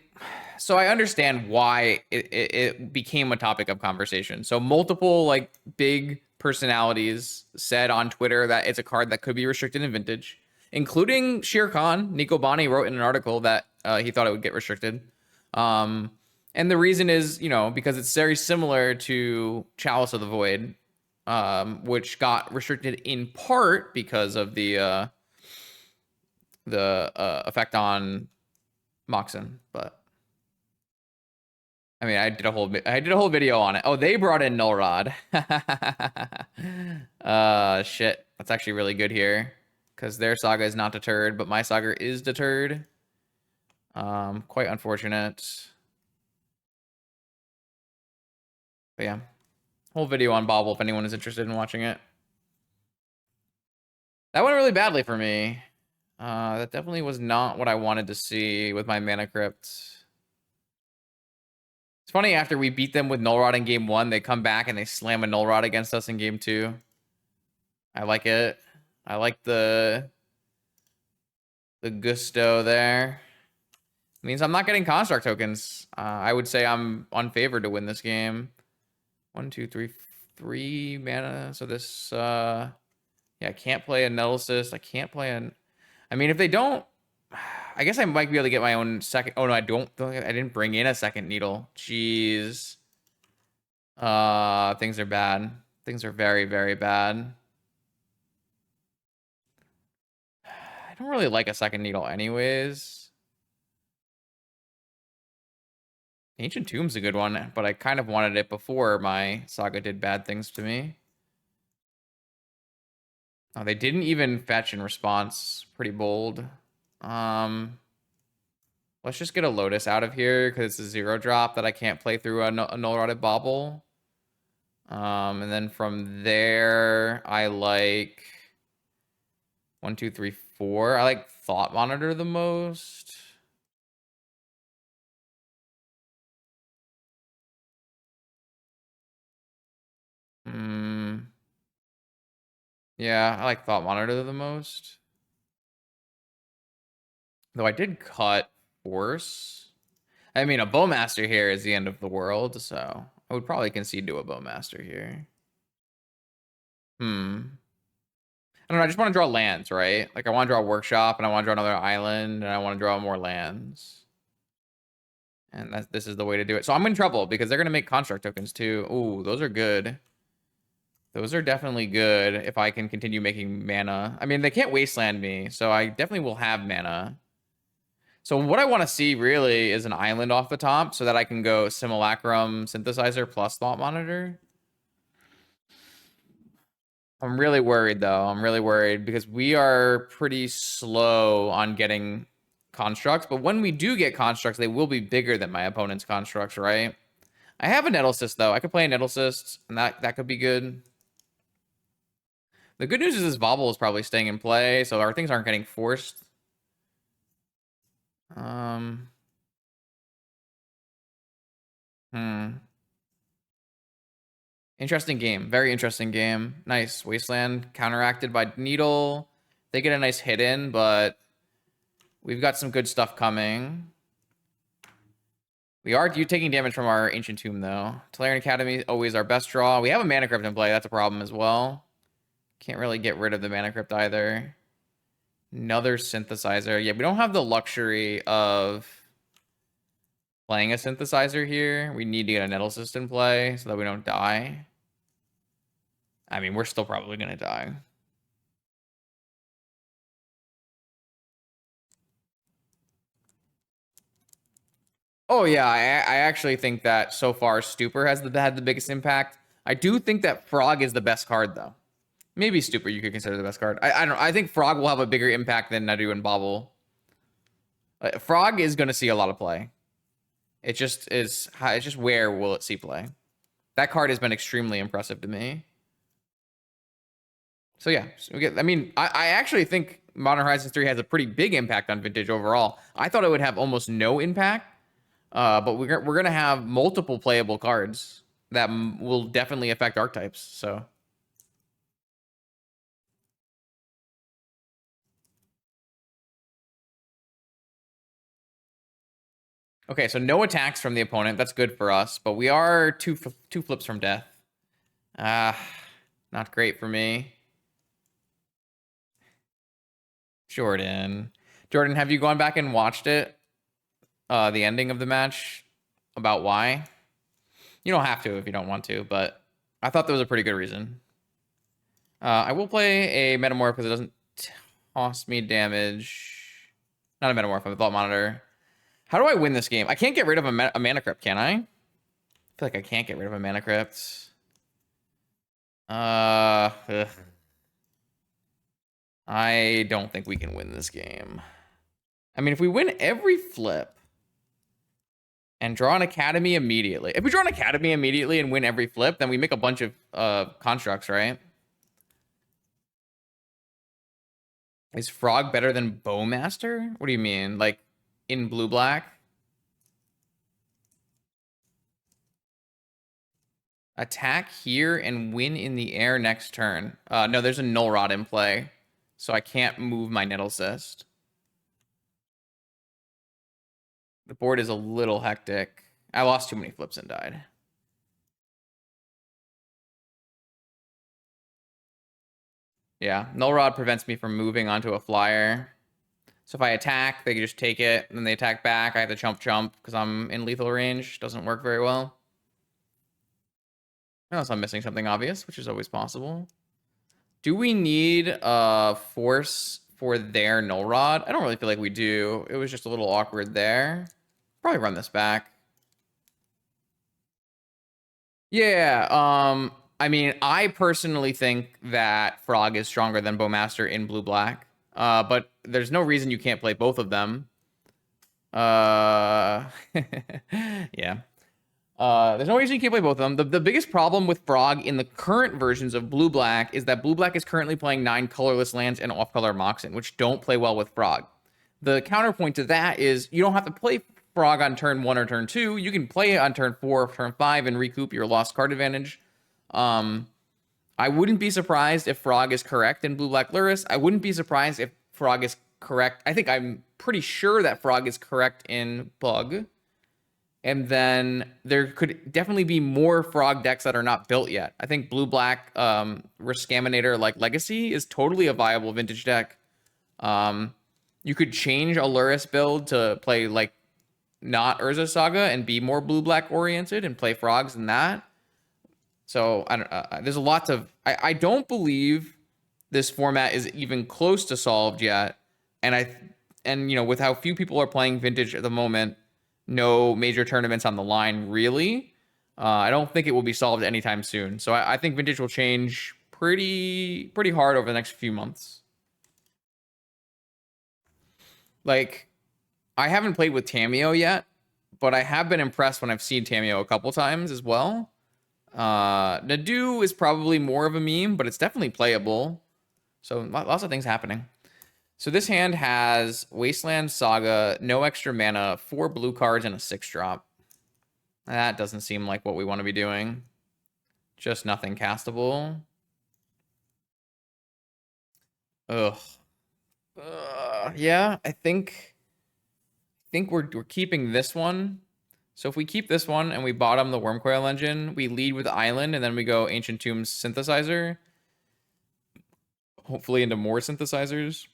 so I understand why it became a topic of conversation. So multiple, like, big personalities said on Twitter that it's a card that could be restricted in Vintage, including Shere Khan. Nico Bani wrote in an article that he thought it would get restricted. And the reason is, because it's very similar to Chalice of the Void, which got restricted in part because of the effect on Moxen. But I mean, I did a whole video on it. Oh, they brought in Null Rod. Shit, that's actually really good here because their Saga is not deterred, but my Saga is deterred. Quite unfortunate. But yeah, whole video on Bobble if anyone is interested in watching it. That went really badly for me. That definitely was not what I wanted to see with my Mana Crypt. It's funny, after we beat them with Null Rod in game 1, they come back and they slam a Null Rod against us in game 2. I like it. I like the gusto there. It means I'm not getting construct tokens. I would say I'm unfavored to win this game. 1, 2, 3, 3 mana. So this, yeah, I can't play a Nettlecyst. I can't play an. I mean, if they don't, I guess I might be able to get my own second. Oh no, I don't. I didn't bring in a second needle. Jeez. Things are bad. Things are very, very bad. I don't really like a second needle anyways. Ancient Tomb's a good one, but I kind of wanted it before my Saga did bad things to me. Oh, they didn't even fetch in response. Pretty bold. Let's just get a Lotus out of here because it's a 0-drop that I can't play through a Null Rotted Bobble. And then from there, I like 1, 2, 3, 4. I like Thought Monitor the most. Yeah, I like Thought Monitor the most. Though I did cut Force. I mean, a Bowmaster here is the end of the world, so I would probably concede to a Bowmaster here. I don't know, I just want to draw lands, right? Like, I want to draw a workshop, and I want to draw another island, and I want to draw more lands. And this is the way to do it. So I'm in trouble, because they're going to make construct tokens, too. Ooh, those are good. Those are definitely good if I can continue making mana. I mean, they can't wasteland me, so I definitely will have mana. So what I want to see, really, is an island off the top, so that I can go Simulacrum Synthesizer plus Thought Monitor. I'm really worried, though. I'm really worried because we are pretty slow on getting constructs. But when we do get constructs, they will be bigger than my opponent's constructs, right? I have a Nettlecyst, though. I could play a Nettlecyst, and that could be good. The good news is this Vobble is probably staying in play, so our things aren't getting forced. Interesting game. Very interesting game. Nice. Wasteland counteracted by Needle. They get a nice hit in, but we've got some good stuff coming. We are taking damage from our Ancient Tomb, though. Tolarian Academy, always our best draw. We have a Mana Crypt in play. That's a problem as well. Can't really get rid of the Mana Crypt either. Another Synthesizer. Yeah, we don't have the luxury of playing a Synthesizer here. We need to get a Nettlecyst in play so that we don't die. I mean, we're still probably going to die. Oh, yeah, I actually think that so far Stupor has had the biggest impact. I do think that Frog is the best card, though. Maybe Stupor you could consider the best card. I don't know. I think Frog will have a bigger impact than Nadu and Bobble. Frog is going to see a lot of play. It just is. It's just where will it see play? That card has been extremely impressive to me. So yeah, I mean, I actually think Modern Horizons 3 has a pretty big impact on Vintage overall. I thought it would have almost no impact, but we're gonna have multiple playable cards that will definitely affect archetypes. So. Okay, so no attacks from the opponent. That's good for us, but we are two flips from death. Not great for me. Jordan, have you gone back and watched it? The ending of the match about why? You don't have to if you don't want to, but I thought there was a pretty good reason. I will play a Metamorph because it doesn't cost me damage. Not a Metamorph, a Thought Monitor. How do I win this game? I can't get rid of a Mana Crypt, can I? I feel like I can't get rid of a Mana Crypt. I don't think we can win this game. I mean, if we win every flip and draw an Academy immediately. If we draw an Academy immediately and win every flip, then we make a bunch of constructs, right? Is Frog better than Bowmaster? What do you mean? Like, in blue-black? Attack here and win in the air next turn. No, there's a Null Rod in play, so I can't move my Nettlecyst. The board is a little hectic. I lost too many flips and died. Yeah, Null Rod prevents me from moving onto a flyer. So if I attack, they can just take it, and then they attack back. I have to chump because I'm in lethal range. Doesn't work very well. Unless I'm missing something obvious, which is always possible. Do we need force for their Null Rod? I don't really feel like we do. It was just a little awkward there. Probably run this back. Yeah, I mean, I personally think that Frog is stronger than Bowmaster in blue-black. But there's no reason you can't play both of them. Yeah. There's no reason you can't play both of them. The biggest problem with Frog in the current versions of blue-black is that blue-black is currently playing 9 colorless lands and off-color Moxen, which don't play well with Frog. The counterpoint to that is you don't have to play Frog on turn 1 or turn 2. You can play it on turn 4 or turn 5 and recoup your lost card advantage. I wouldn't be surprised if Frog is correct in blue-black Lurrus. I wouldn't be surprised if Frog is correct. I'm pretty sure that Frog is correct in Bug. And then there could definitely be more frog decks that are not built yet. I think blue-black Rescaminator like Legacy is totally a viable vintage deck. You could change a Lurrus build to play like not Urza Saga and be more blue-black oriented and play frogs in that. So I don't. There's a lot of. I don't believe this format is even close to solved yet. And you know, with how few people are playing vintage at the moment, no major tournaments on the line really. I don't think it will be solved anytime soon. So I think vintage will change pretty hard over the next few months. Like, I haven't played with Tameo yet, but I have been impressed when I've seen Tameo a couple times as well. Nadu is probably more of a meme, but it's definitely playable. So lots of things happening. So this hand has Wasteland Saga, no extra mana, 4 blue cards, and a 6-drop. That doesn't seem like what we want to be doing. Just nothing castable. Ugh. Yeah, I think we're keeping this one. So if we keep this one and we bottom the Wormcoil Engine, we lead with Island, and then we go Ancient Tombs Synthesizer. Hopefully into more synthesizers.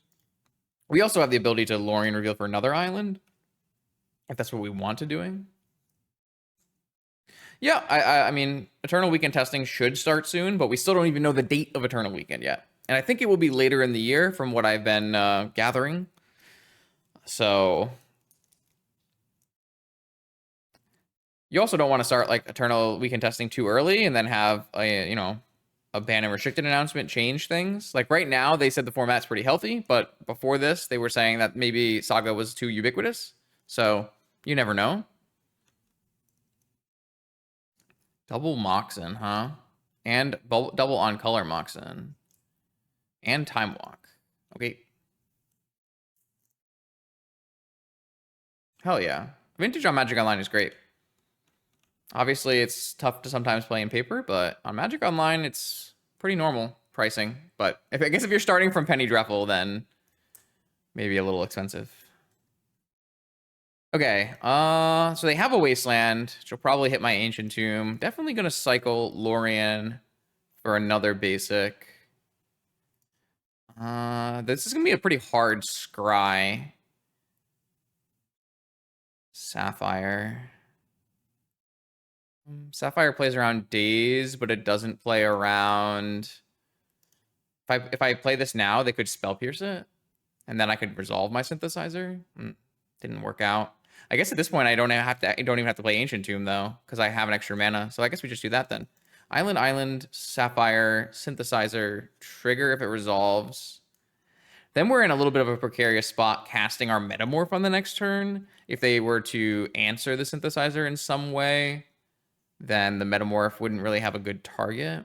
We also have the ability to Lorien reveal for another island, if that's what we want to doing. Yeah, I mean, Eternal Weekend testing should start soon, but we still don't even know the date of Eternal Weekend yet. And I think it will be later in the year from what I've been gathering. So you also don't want to start like Eternal Weekend testing too early and then have a, you know, a ban and restricted announcement change things. Like right now, they said the format's pretty healthy, but before this, they were saying that maybe Saga was too ubiquitous. So you never know. Double Moxen, huh? And double on color Moxen. And Time Walk. Okay. Hell yeah. Vintage on Magic Online is great. Obviously, it's tough to sometimes play in paper, but on Magic Online, it's pretty normal pricing. But I guess if you're starting from Penny Dreadful, then maybe a little expensive. Okay, so they have a Wasteland, which will probably hit my Ancient Tomb. Definitely going to cycle Lorien for another basic. This is going to be a pretty hard scry. Sapphire. Sapphire plays around Daze, but it doesn't play around... If I play this now, they could Spell Pierce it, and then I could resolve my Synthesizer. Didn't work out. I guess at this point I don't even have to play Ancient Tomb though, because I have an extra mana. So I guess we just do that then. Island, Sapphire, Synthesizer, trigger if it resolves. Then we're in a little bit of a precarious spot casting our Metamorph on the next turn. If they were to answer the Synthesizer in some way, then the Metamorph wouldn't really have a good target.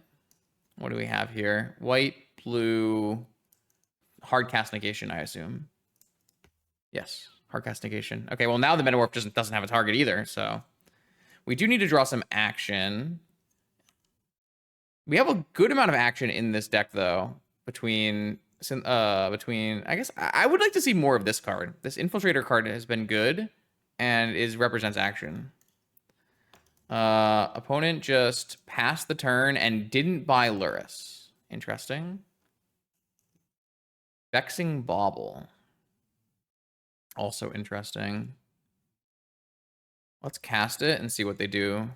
What do we have here? White, blue, hard cast negation, I assume. Yes, hard cast negation. Okay, well now the Metamorph doesn't have a target either, so we do need to draw some action. We have a good amount of action in this deck though, between I guess I would like to see more of this card. This Infiltrator card has been good and represents action. Opponent just passed the turn and didn't buy Lurrus. Interesting. Vexing Bauble. Also interesting. Let's cast it and see what they do.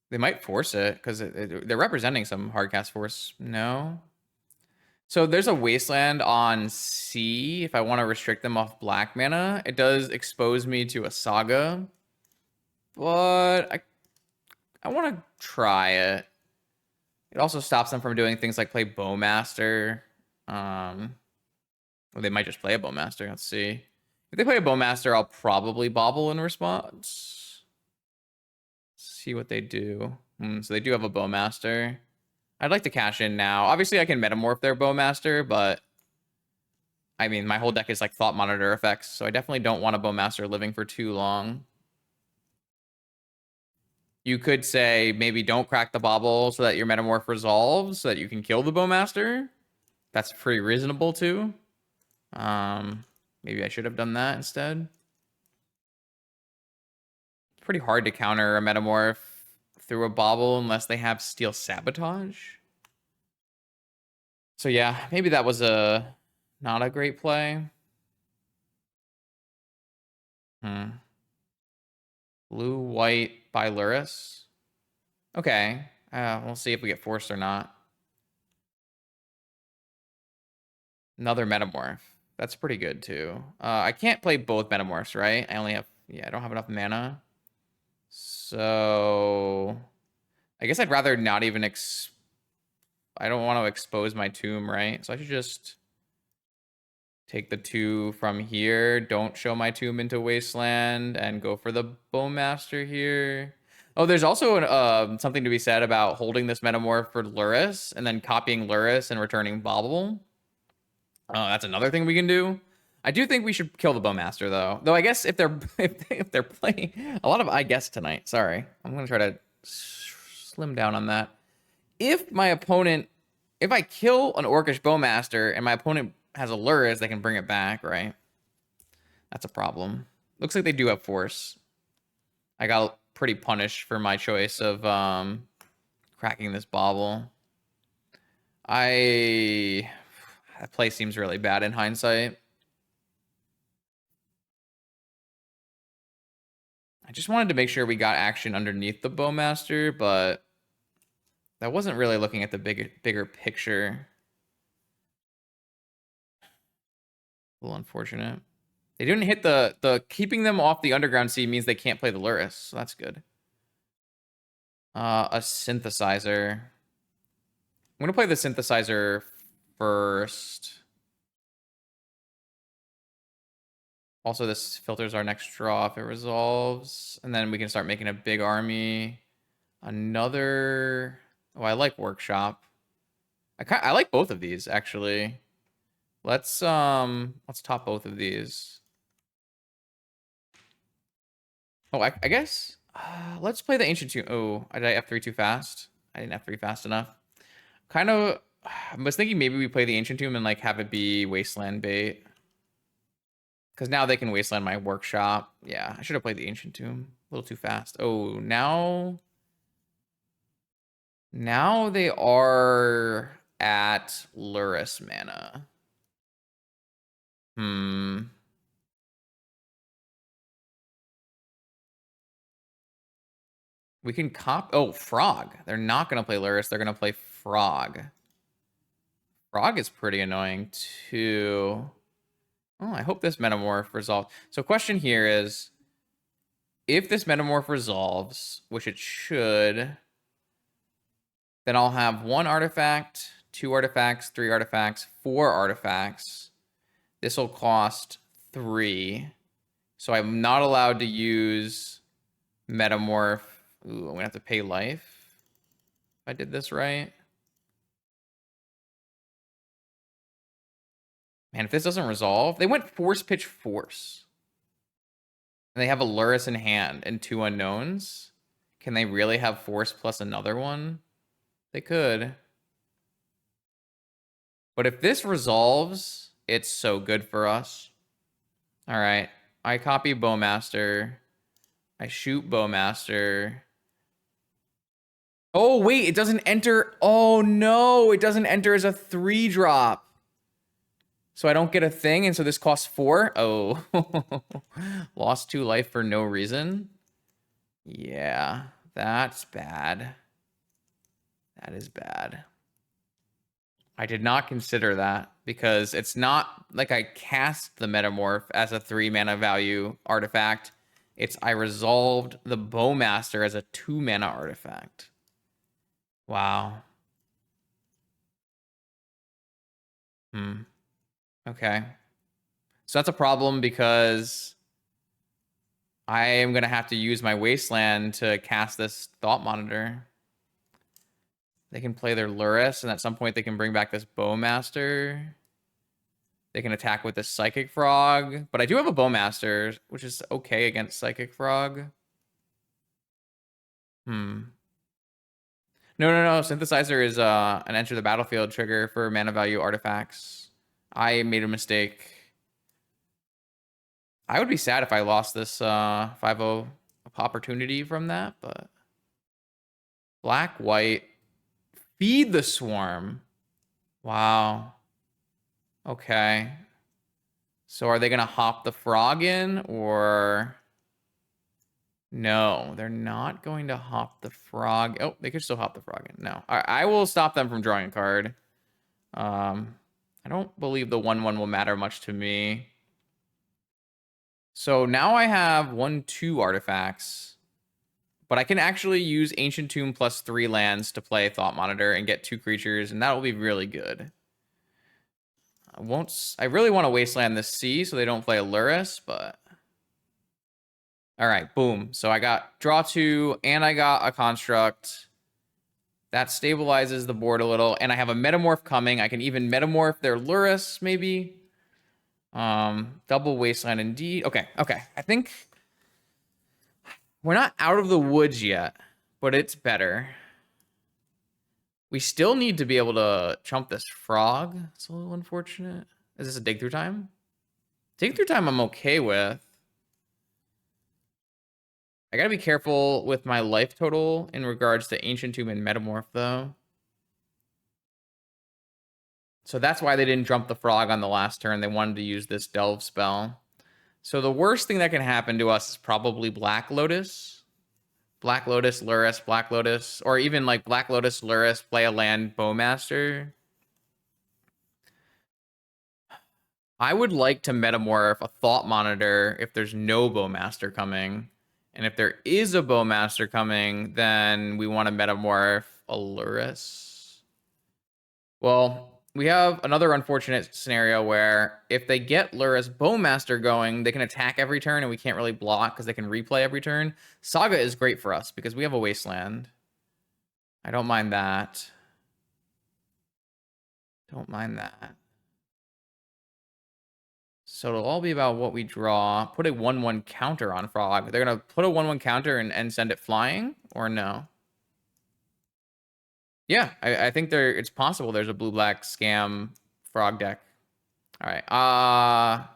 They might force it because they're representing some hardcast force. No. So there's a Wasteland on C. If I want to restrict them off black mana, it does expose me to a Saga. But I want to try it. It also stops them from doing things like play Bowmaster. Well, they might just play a Bowmaster. Let's see. If they play a Bowmaster, I'll probably Bobble in response. See what they do. So they do have a Bowmaster. I'd like to cash in now. Obviously, I can Metamorph their Bowmaster, but I mean, my whole deck is like Thought Monitor effects, so I definitely don't want a Bowmaster living for too long. You could say maybe don't crack the Bobble so that your Metamorph resolves, so that you can kill the Bowmaster. That's pretty reasonable too. Yeah, Maybe I should have done that instead. It's pretty hard to counter a Metamorph through a Bobble unless they have Steel Sabotage. So yeah, maybe that was not a great play. Blue, white by Lurrus. Okay. We'll see if we get forced or not. Another Metamorph. That's pretty good too. I can't play both Metamorphs, right? I only have, I don't have enough mana. So I guess I'd rather not even I don't want to expose my tomb, right? So I should just take the 2 from here, don't show my tomb into Wasteland, and go for the Bowmaster here. Oh, there's also something to be said about holding this Metamorph for Lurrus, and then copying Lurrus and returning Bobble. That's another thing we can do. I do think we should kill the Bowmaster, though. Though I guess if they're if they're playing a lot of I guess tonight. Sorry, I'm gonna try to slim down on that. If I kill an Orcish Bowmaster and my opponent has a Lurrus, they can bring it back, right? That's a problem. Looks like they do have force. I got pretty punished for my choice of cracking this Bobble. That play seems really bad in hindsight. I just wanted to make sure we got action underneath the Bowmaster, but that wasn't really looking at the bigger picture. A little unfortunate. They didn't hit the keeping them off the Underground Sea means they can't play the Lurrus, so that's good. A Synthesizer. I'm gonna play the Synthesizer first. Also, this filters our next draw if it resolves, and then we can start making a big army. Another. Oh, I like Workshop. I like both of these actually. Let's top both of these. Oh, I guess let's play the Ancient Tomb. Oh, did I F3 too fast? I didn't F3 fast enough. Kind of. I was thinking maybe we play the Ancient Tomb and like have it be Wasteland bait. Because now they can Wasteland my Workshop. Yeah, I should have played the Ancient Tomb a little too fast. Oh, now they are at Lurrus mana. We can oh, Frog. They're not going to play Lurrus. They're going to play Frog. Frog is pretty annoying too. Oh, I hope this Metamorph resolved. So question here is, if this Metamorph resolves, which it should, then I'll have 1 artifact, 2 artifacts, 3 artifacts, 4 artifacts. This will cost 3. So I'm not allowed to use Metamorph. Ooh, I'm gonna have to pay life if I did this right. Man, if this doesn't resolve, they went Force Pitch Force. And they have a Lurrus in hand and 2 unknowns. Can they really have Force plus another one? They could. But if this resolves, it's so good for us. All right. I copy Bowmaster. I shoot Bowmaster. Oh, wait, it doesn't enter. Oh, no, it doesn't enter as a 3-drop. So I don't get a thing, and so this costs 4? Oh, lost 2 life for no reason. Yeah, that's bad. That is bad. I did not consider that because it's not like I cast the Metamorph as a 3 mana value artifact. It's I resolved the Bowmaster as a 2 mana artifact. Wow. Okay. So that's a problem because I am going to have to use my Wasteland to cast this Thought Monitor. They can play their Lurrus, and at some point they can bring back this Bowmaster. They can attack with this Psychic Frog. But I do have a Bowmaster, which is okay against Psychic Frog. No. Synthesizer is an enter the battlefield trigger for mana value artifacts. I made a mistake. I would be sad if I lost this 5-0 opportunity from that, but black, white, feed the swarm. Wow. Okay. So are they going to hop the frog in or... No, they're not going to hop the frog. Oh, they could still hop the frog in. No. I will stop them from drawing a card. I don't believe the 1/1 will matter much to me. So now I have 1/2 artifacts. But I can actually use Ancient Tomb plus 3 lands to play Thought Monitor and get 2 creatures, and that will be really good. I really want to Wasteland this C so they don't play a Lurrus, but... All right, boom. So I got draw 2, and I got a Construct. That stabilizes the board a little, and I have a Metamorph coming. I can even Metamorph their Lurrus, maybe. Double Wasteland indeed. Okay. I think we're not out of the woods yet, but it's better. We still need to be able to chump this frog. It's a little unfortunate. Is this a dig through time? Dig through time I'm okay with. I gotta be careful with my life total in regards to Ancient Tomb and Metamorph, though. So that's why they didn't jump the frog on the last turn. They wanted to use this Delve spell. So the worst thing that can happen to us is probably Black Lotus. Black Lotus, Lurrus, Black Lotus, or even like Black Lotus, Lurrus, play a land, Bowmaster. I would like to Metamorph a Thought Monitor if there's no Bowmaster coming. And if there is a Bowmaster coming, then we want to Metamorph a Lurrus. Well, we have another unfortunate scenario where if they get Lurrus Bowmaster going, they can attack every turn and we can't really block because they can replay every turn. Saga is great for us because we have a Wasteland. I don't mind that. Don't mind that. So it'll all be about what we draw. Put a 1/1 counter on Frog. They're going to put a 1/1 counter and send it flying or no? Yeah, I think it's possible there's a blue-black scam Frog deck. All right.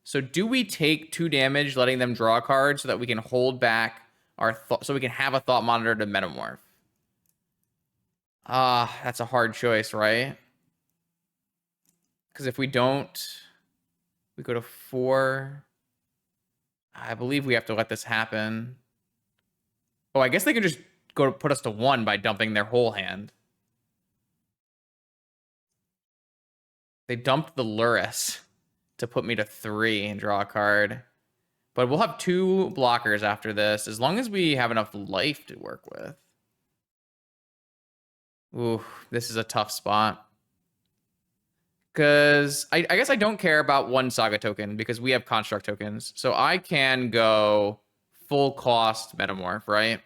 So do we take 2 damage letting them draw a card so that we can hold back our so we can have a Thought Monitor to Metamorph? That's a hard choice, right? Because if we don't, we go to 4. I believe we have to let this happen. Oh, I guess they can just go to put us to 1 by dumping their whole hand. They dumped the Lurrus to put me to 3 and draw a card. But we'll have 2 blockers after this, as long as we have enough life to work with. Ooh, this is a tough spot. Because I guess I don't care about 1 Saga token, because we have Construct tokens. So I can go full cost Metamorph, right?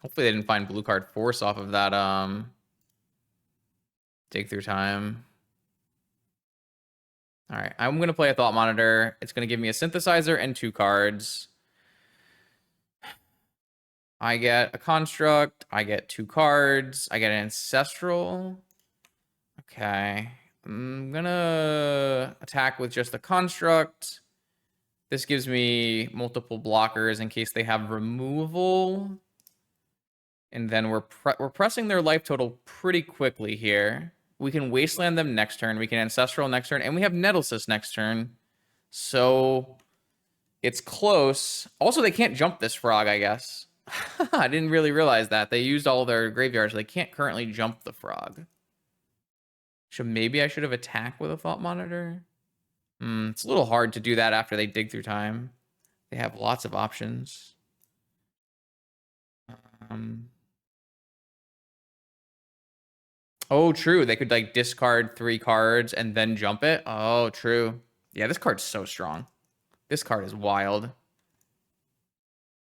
Hopefully they didn't find blue card force off of that dig through time. All right, I'm going to play a Thought Monitor. It's going to give me a Synthesizer and 2 cards. I get a Construct. I get 2 cards. I get an Ancestral. Okay. I'm going to attack with just a Construct. This gives me multiple blockers in case they have removal. And then we're pressing their life total pretty quickly here. We can Wasteland them next turn. We can Ancestral next turn. And we have Nettlecyst next turn. So it's close. Also, they can't jump this frog, I guess. I didn't really realize that. They used all their graveyards. So they can't currently jump the frog. Maybe I should have attacked with a Thought Monitor. It's a little hard to do that after they dig through time. They have lots of options. Oh, true. They could like discard 3 cards and then jump it. Oh, true. Yeah, this card's so strong. This card is wild.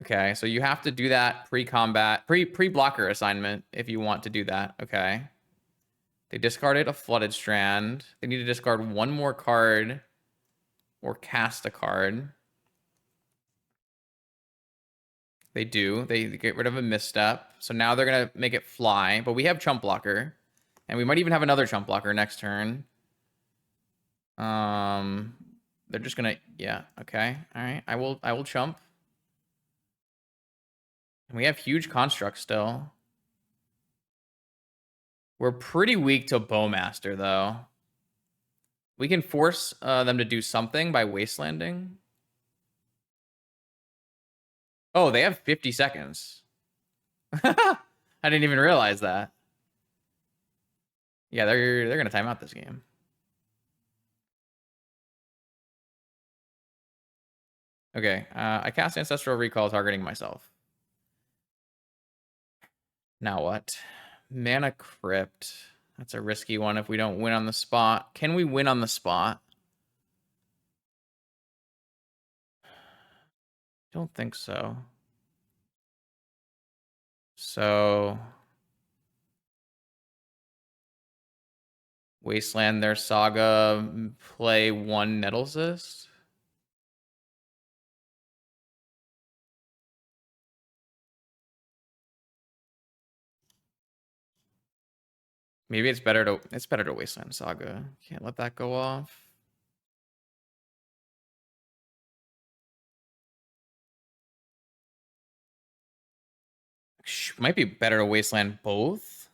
Okay, so you have to do that pre-combat, pre-blocker assignment if you want to do that. Okay. They discarded a Flooded Strand. They need to discard 1 more card or cast a card. They do. They get rid of a misstep. So now they're going to make it fly. But we have Chump Blocker. And we might even have another Chump Blocker next turn. They're just gonna, yeah, okay, all right. I will chump. We have huge constructs still. We're pretty weak to Bowmaster though. We can force them to do something by wastelanding. Oh, they have 50 seconds. I didn't even realize that. Yeah, they're gonna time out this game. Okay, I cast Ancestral Recall targeting myself. Now what? Mana Crypt. That's a risky one if we don't win on the spot. Can we win on the spot? Don't think so. So Wasteland their Saga, play 1 Nettlecyst. Maybe it's better to Wasteland Saga. Can't let that go off. Might be better to Wasteland both.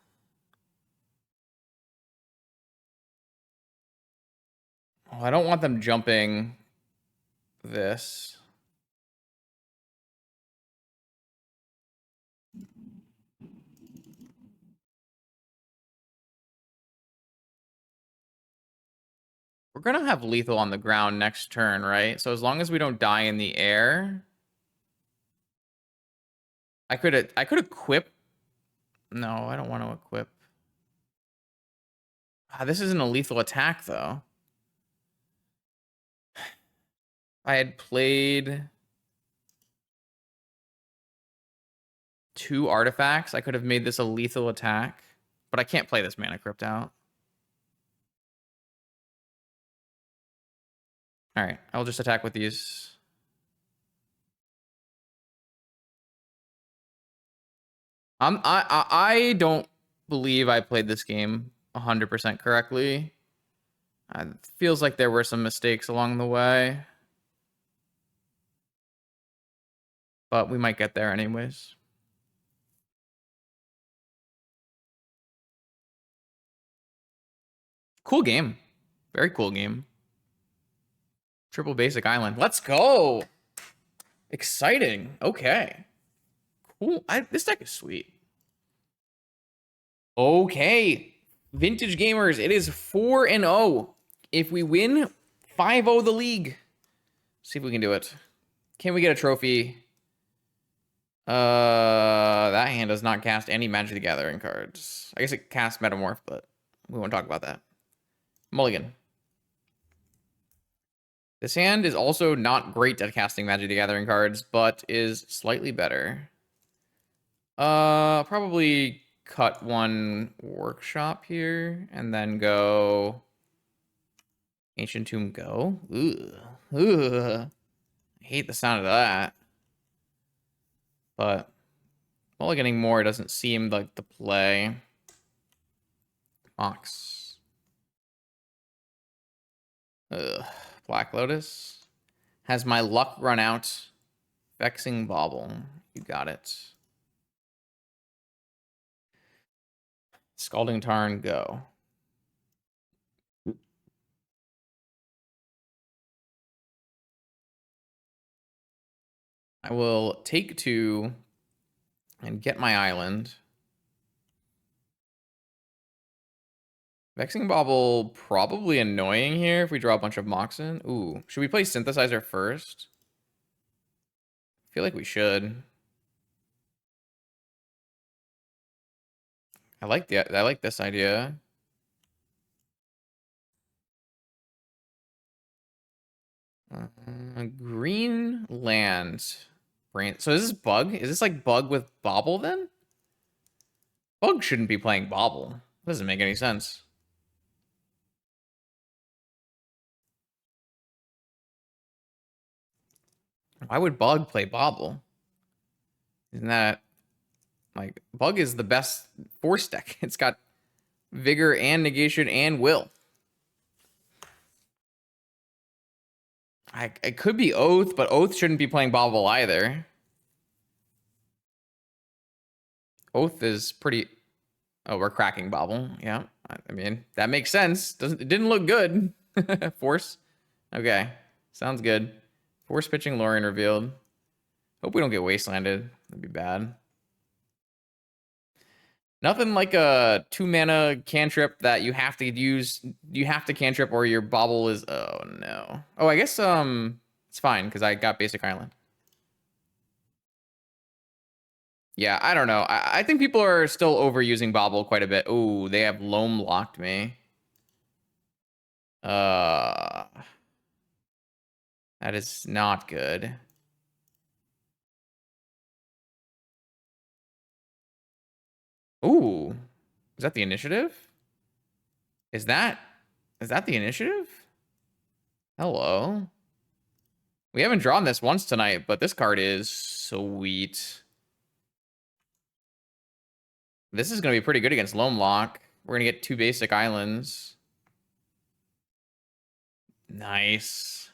Oh, I don't want them jumping this. We're gonna have lethal on the ground next turn, right? So as long as we don't die in the air, I could equip. No, I don't want to equip. This isn't a lethal attack though. I had played 2 artifacts. I could have made this a lethal attack, but I can't play this Mana Crypt out. All right, I'll just attack with these. I don't believe I played this game 100% correctly. It feels like there were some mistakes along the way, but we might get there anyways. Cool game. Very cool game. Triple basic island. Let's go. Exciting. Okay. Cool. This deck is sweet. Okay. Vintage gamers, it is 4-0. If we win, 5-0 the league. See if we can do it. Can we get a trophy? That hand does not cast any Magic the Gathering cards. I guess it casts Metamorph, but we won't talk about that. Mulligan. This hand is also not great at casting Magic the Gathering cards, but is slightly better. Probably cut 1 Workshop here, and then go Ancient Tomb go. Ugh. Ugh. I hate the sound of that. But mulliganing more doesn't seem like the play. Mox. Ugh. Black Lotus. Has my luck run out? Vexing Bauble. You got it. Scalding Tarn, go. I will take 2 and get my island. Vexing Bauble, probably annoying here if we draw a bunch of Moxen. Ooh, should we play Synthesizer first? I feel like we should. I like this idea. Green land. Brain. So is this Bug? Is this like Bug with Bauble then? Bug shouldn't be playing Bauble. Doesn't make any sense. Why would Bug play Bauble? Isn't that like Bug is the best force deck? It's got Vigor and Negation and Will. It could be Oath, but Oath shouldn't be playing Bobble either. Oath is pretty... Oh, we're cracking Bobble. Yeah. I mean, that makes sense. It didn't look good. Force. Okay. Sounds good. Force pitching Lorien revealed. Hope we don't get wastelanded. That'd be bad. Nothing like a 2-mana cantrip that you have to use. You have to cantrip or your Bobble is... Oh, no. Oh, I guess it's fine because I got Basic Island. Yeah, I don't know. I think people are still overusing Bobble quite a bit. Ooh, they have Loam locked me. That is not good. Ooh, is that the initiative? Is that the initiative? Hello. We haven't drawn this once tonight, but this card is sweet. This is going to be pretty good against Loam Lock. We're going to get 2 basic islands. Nice.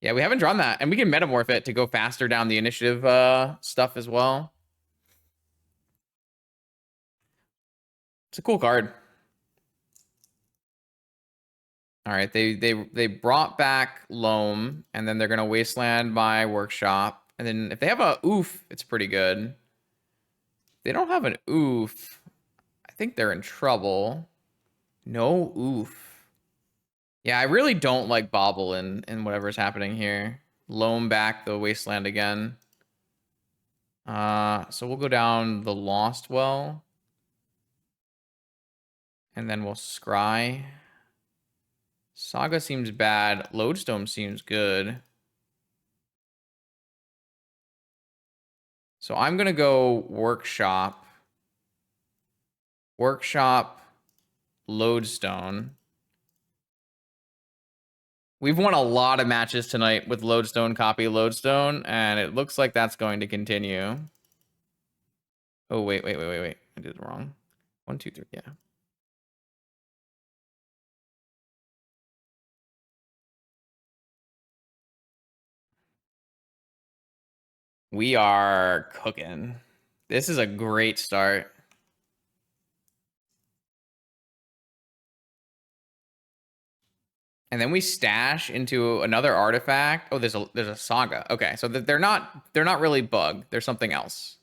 Yeah, we haven't drawn that. And we can metamorph it to go faster down the initiative stuff as well. It's a cool card. All right, they brought back Loam, and then they're going to wasteland my workshop. And then if they have a oof, it's pretty good. If they don't have an oof, I think they're in trouble. No oof. Yeah, I really don't like Bobble in whatever's happening here. Loam back the wasteland again. So we'll go down the Lost Well. And then we'll scry. Saga seems bad. Lodestone seems good. So I'm going to go Workshop. Workshop, Lodestone. We've won a lot of matches tonight with Lodestone, copy Lodestone, and it looks like that's going to continue. Oh, wait. I did it wrong. 1, 2, 3, yeah. We are cooking. This is a great start. And then we stash into another artifact. Oh, there's a Saga. Okay, so they're not really bug. There's something else.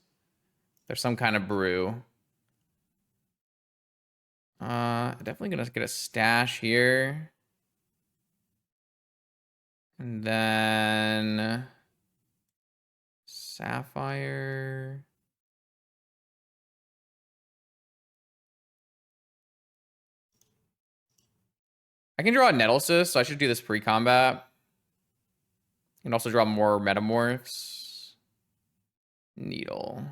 There's some kind of brew. Definitely gonna get a stash here. And then Sapphire. I can draw a Nettlesis, so I should do this pre-combat. You can also draw more Metamorphs. Needle. I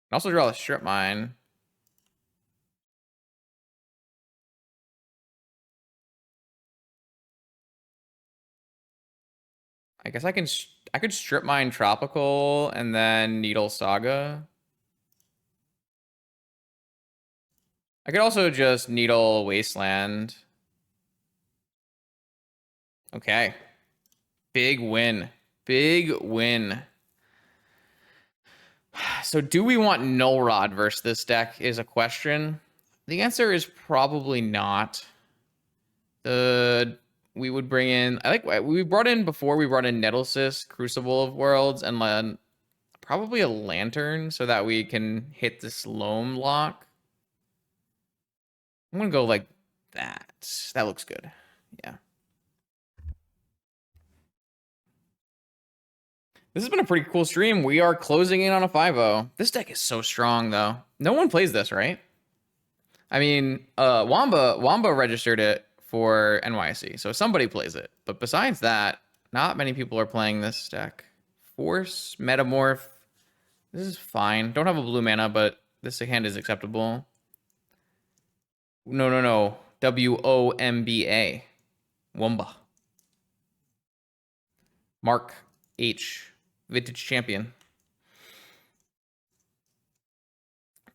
can also draw the Strip Mine. I guess I could Strip Mine Tropical and then Needle Saga. I could also just Needle Wasteland. Okay. Big win. Big win. So do we want Null Rod versus this deck is a question. The answer is probably not. We would bring in... we brought in before, we brought in Nettlesis, Crucible of Worlds, and then probably a Lantern so that we can hit this Loam lock. I'm going to go like that. That looks good. Yeah. This has been a pretty cool stream. We are closing in on a 5-0. This deck is so strong, though. No one plays this, right? I mean, Wamba registered it for NYC, so somebody plays it. But besides that, not many people are playing this deck. Force, Metamorph. This is fine. Don't have a blue mana, but this hand is acceptable. No. WOMBA. Womba. Mark H. Vintage Champion.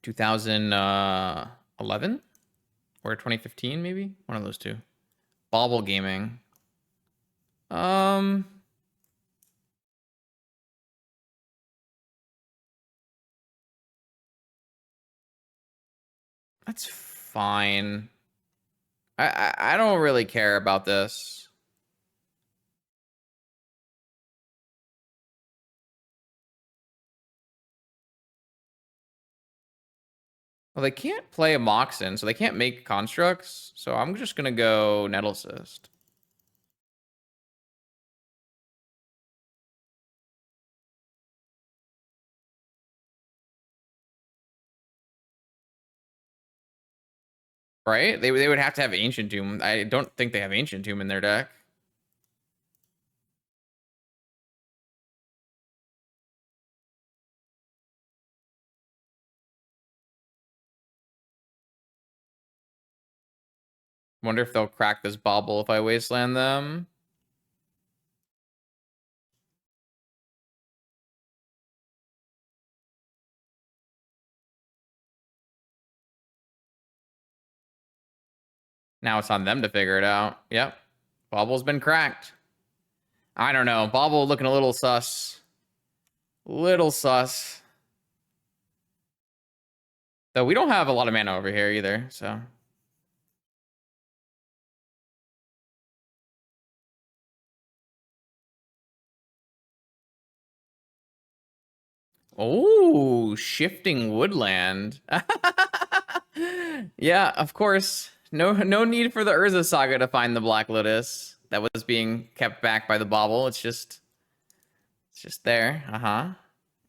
2011 or 2015, maybe? One of those two. Bobble Gaming. Um, that's fine. I don't really care about this. Well, they can't play a Moxen, so they can't make constructs. So I'm just gonna go Nettle Cyst. Right? They would have to have Ancient Tomb. I don't think they have Ancient Tomb in their deck. Wonder if they'll crack this Bauble if I Wasteland them. Now it's on them to figure it out. Yep. Bauble's been cracked. I don't know. Bauble looking a little sus. Little sus. Though we don't have a lot of mana over here either, so. Oh, Shifting Woodland. Yeah, of course. No need for the Urza Saga to find the Black Lotus that was being kept back by the Bauble. It's just there.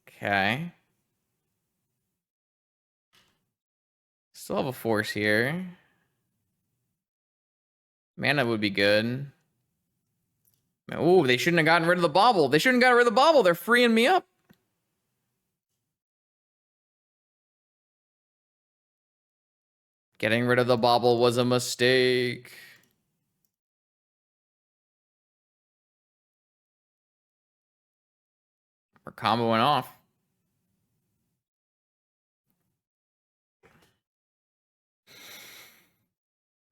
Okay. Still have a force here. Mana would be good. Oh, they shouldn't have gotten rid of the Bauble. They shouldn't have gotten rid of the Bauble. They're freeing me up. Getting rid of the Bauble was a mistake. We're comboing off.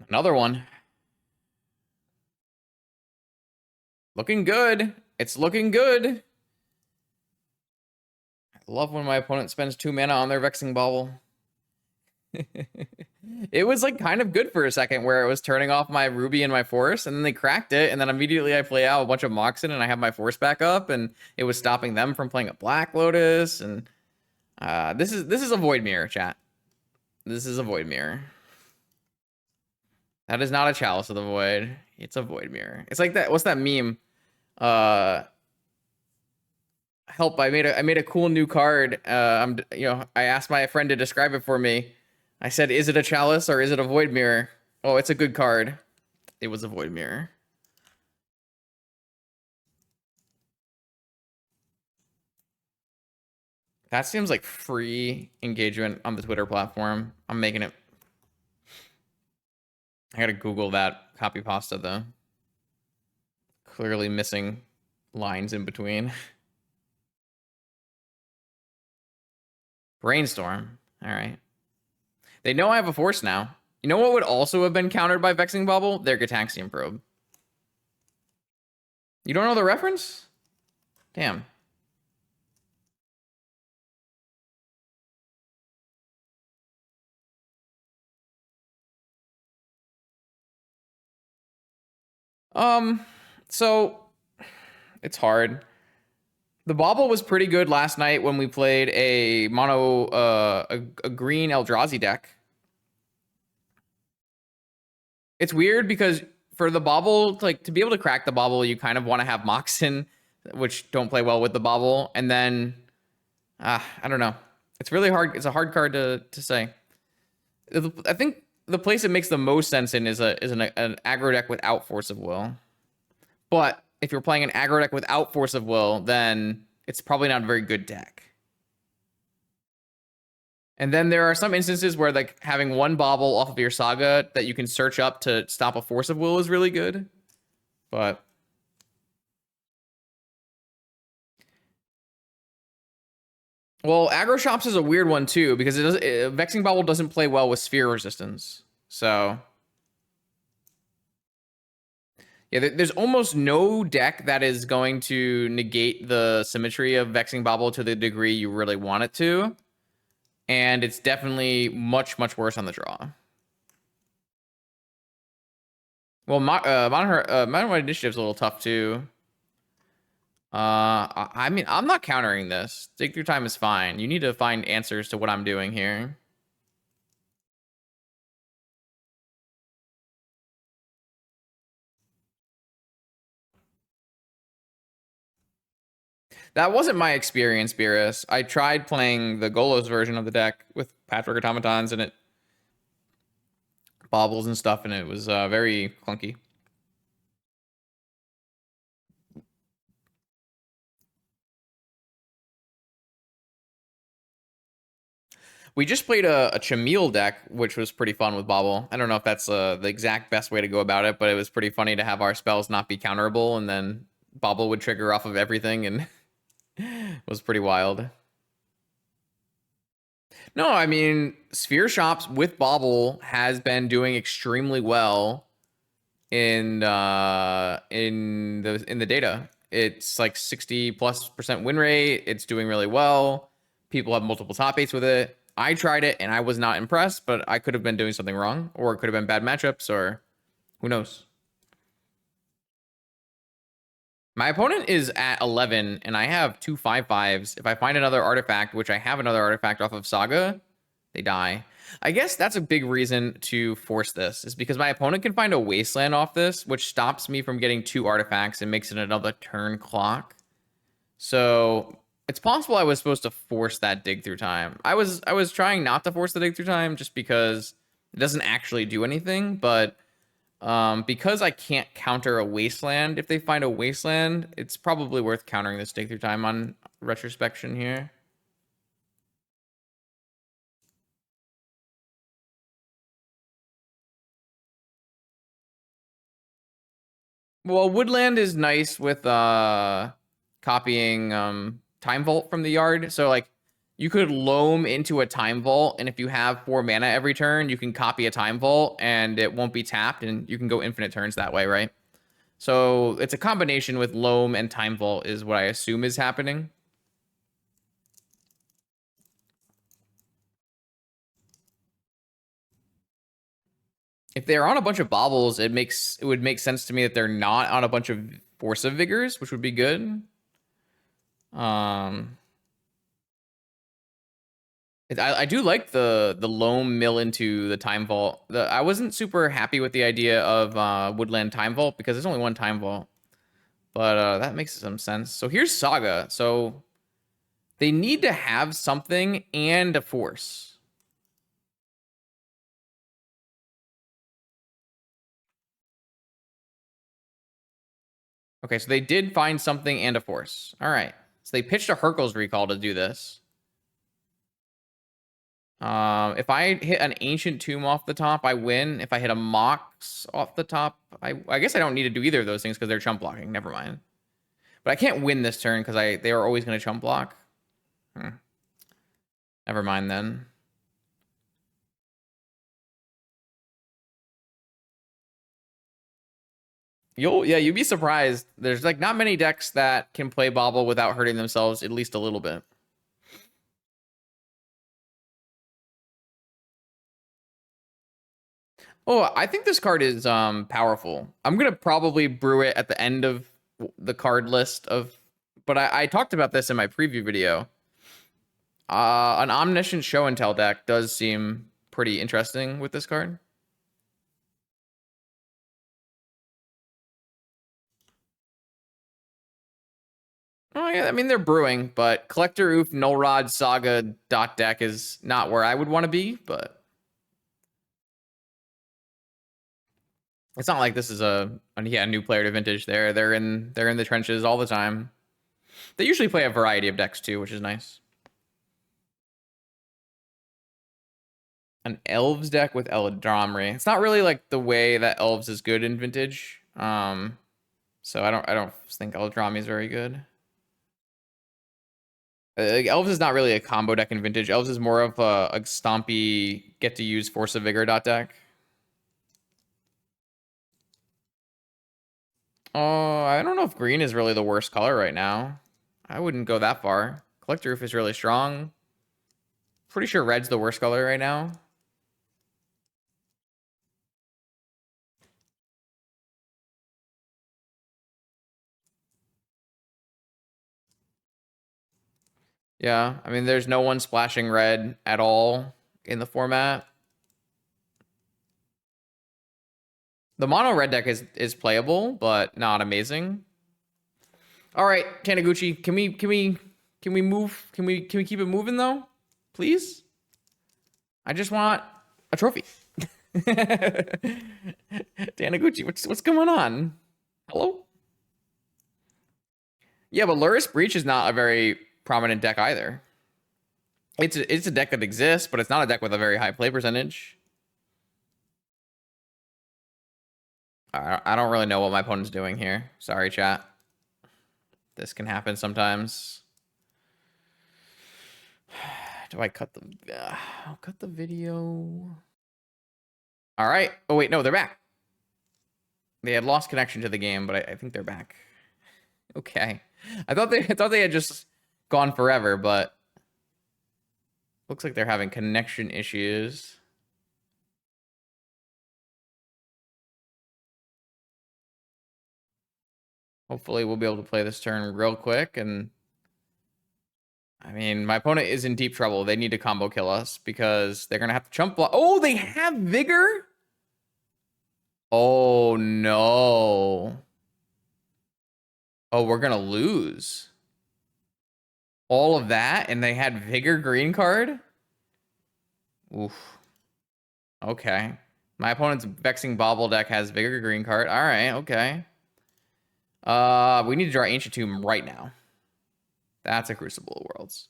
Another one. Looking good. It's looking good. I love when my opponent spends 2 mana on their Vexing Bauble. It was like kind of good for a second where it was turning off my Ruby and my Force, and then they cracked it, and then immediately I play out a bunch of Moxen and I have my Force back up, and it was stopping them from playing a Black Lotus, and this is a Void Mirror, chat. This is a Void Mirror. That is not a Chalice of the Void. It's a Void Mirror. It's like that. What's that meme? Help! I made a cool new card. I asked my friend to describe it for me. I said, "Is it a Chalice or is it a Void Mirror?" Oh, it's a good card. It was a Void Mirror. That seems like free engagement on the Twitter platform. I'm making it. I gotta Google that copy pasta though. Clearly missing lines in between. Brainstorm. All right. They know I have a force now. You know what would also have been countered by Vexing Bauble? Their Gitaxian Probe. You don't know the reference? Damn. So it's hard. The Bauble was pretty good last night when we played a mono a green Eldrazi deck. It's weird because for the Bauble, like to be able to crack the Bauble, you kind of want to have Moxen, which don't play well with the Bauble, and then I don't know. It's really hard. It's a hard card to say. I think the place it makes the most sense in is an aggro deck without Force of Will. But if you're playing an aggro deck without Force of Will, then it's probably not a very good deck. And then there are some instances where like having one Bauble off of your Saga that you can search up to stop a Force of Will is really good. But well, aggro shops is a weird one too because Vexing Bauble doesn't play well with sphere resistance. So Yeah, there's almost no deck that is going to negate the symmetry of Vexing Bobble to the degree you really want it to. And it's definitely much, much worse on the draw. Well, Modern Initiative's a little tough, too. I mean, I'm not countering this. Dig Through Time is fine. You need to find answers to what I'm doing here. That wasn't my experience, Beerus. I tried playing the Golos version of the deck with Patchwork Automatons, and it bobbles and stuff, and it was very clunky. We just played a Chameel deck, which was pretty fun with Bobble. I don't know if that's the exact best way to go about it, but it was pretty funny to have our spells not be counterable, and then Bobble would trigger off of everything, and it was pretty wild. No, I mean, Sphere Shops with Bobble has been doing extremely well in the data. It's like 60+% win rate. It's doing really well. People have multiple top eights with it. I tried it and I was not impressed, but I could have been doing something wrong, or it could have been bad matchups, or who knows. My opponent is at 11 and I have 2 5/5s. If I find another artifact, which I have another artifact off of Saga, they die. I guess that's a big reason to force this, is because my opponent can find a wasteland off this, which stops me from getting 2 artifacts and makes it another turn clock. So it's possible I was supposed to force that Dig Through Time. I was trying not to force the Dig Through Time just because it doesn't actually do anything, but because I can't counter a wasteland, if they find a wasteland, it's probably worth countering this Dig Through Time on retrospection here. Well, Woodland is nice with copying Time Vault from the yard. So like you could loam into a Time Vault, and if you have 4 mana every turn, you can copy a Time Vault and it won't be tapped, and you can go infinite turns that way, right? So it's a combination with loam and Time Vault is what I assume is happening. If they're on a bunch of baubles, it would make sense to me that they're not on a bunch of Force of Vigors, which would be good. I do like the loam mill into the Time Vault. I wasn't super happy with the idea of Woodland Time Vault because there's only one Time Vault, but that makes some sense. So here's Saga. So they need to have something and a force. Okay, so they did find something and a force. All right. So they pitched a Hercules Recall to do this. If I hit an Ancient Tomb off the top, I win. If I hit a Mox off the top, I guess I don't need to do either of those things because they're chump blocking. Never mind. But I can't win this turn because they are always going to chump block. Never mind then. You'd be surprised. There's like not many decks that can play Bobble without hurting themselves at least a little bit. Oh, I think this card is powerful. I'm gonna probably brew it at the end of the card list of, but I talked about this in my preview video. An Omniscient Show and Tell deck does seem pretty interesting with this card. Oh yeah, I mean they're brewing, but Collector Oof Null Rod Saga dot deck is not where I would want to be, but it's not like this is a new player to vintage there. They're in the trenches all the time. They usually play a variety of decks too, which is nice. An Elves deck with Eladramri. It's not really like the way that Elves is good in vintage. So I don't think Eladramri is very good. Like, Elves is not really a combo deck in vintage. Elves is more of a stompy get to use Force of Vigor dot deck. Oh, I don't know if green is really the worst color right now. I wouldn't go that far. Collector Roof is really strong. Pretty sure red's the worst color right now. Yeah, I mean, there's no one splashing red at all in the format. The mono red deck is playable, but not amazing. All right, Taniguchi, can we move? Can we keep it moving though? Please? I just want a trophy. Taniguchi, what's going on? Hello? Yeah, but Lurrus Breach is not a very prominent deck either. It's a deck that exists, but it's not a deck with a very high play percentage. I don't really know what my opponent's doing here. Sorry, chat. This can happen sometimes. Do I cut the... I'll cut the video. All right. Oh, wait. No, they're back. They had lost connection to the game, but I think they're back. Okay. I thought they had just gone forever, but... Looks like they're having connection issues. Hopefully we'll be able to play this turn real quick. And I mean, my opponent is in deep trouble. They need to combo kill us because they're going to have to chump block. Oh, they have Vigor? Oh, no. Oh, we're going to lose. All of that, and they had Vigor green card? Oof. Okay. My opponent's Vexing Bauble deck has Vigor green card. All right, okay. We need to draw Ancient Tomb right now. That's a Crucible of Worlds.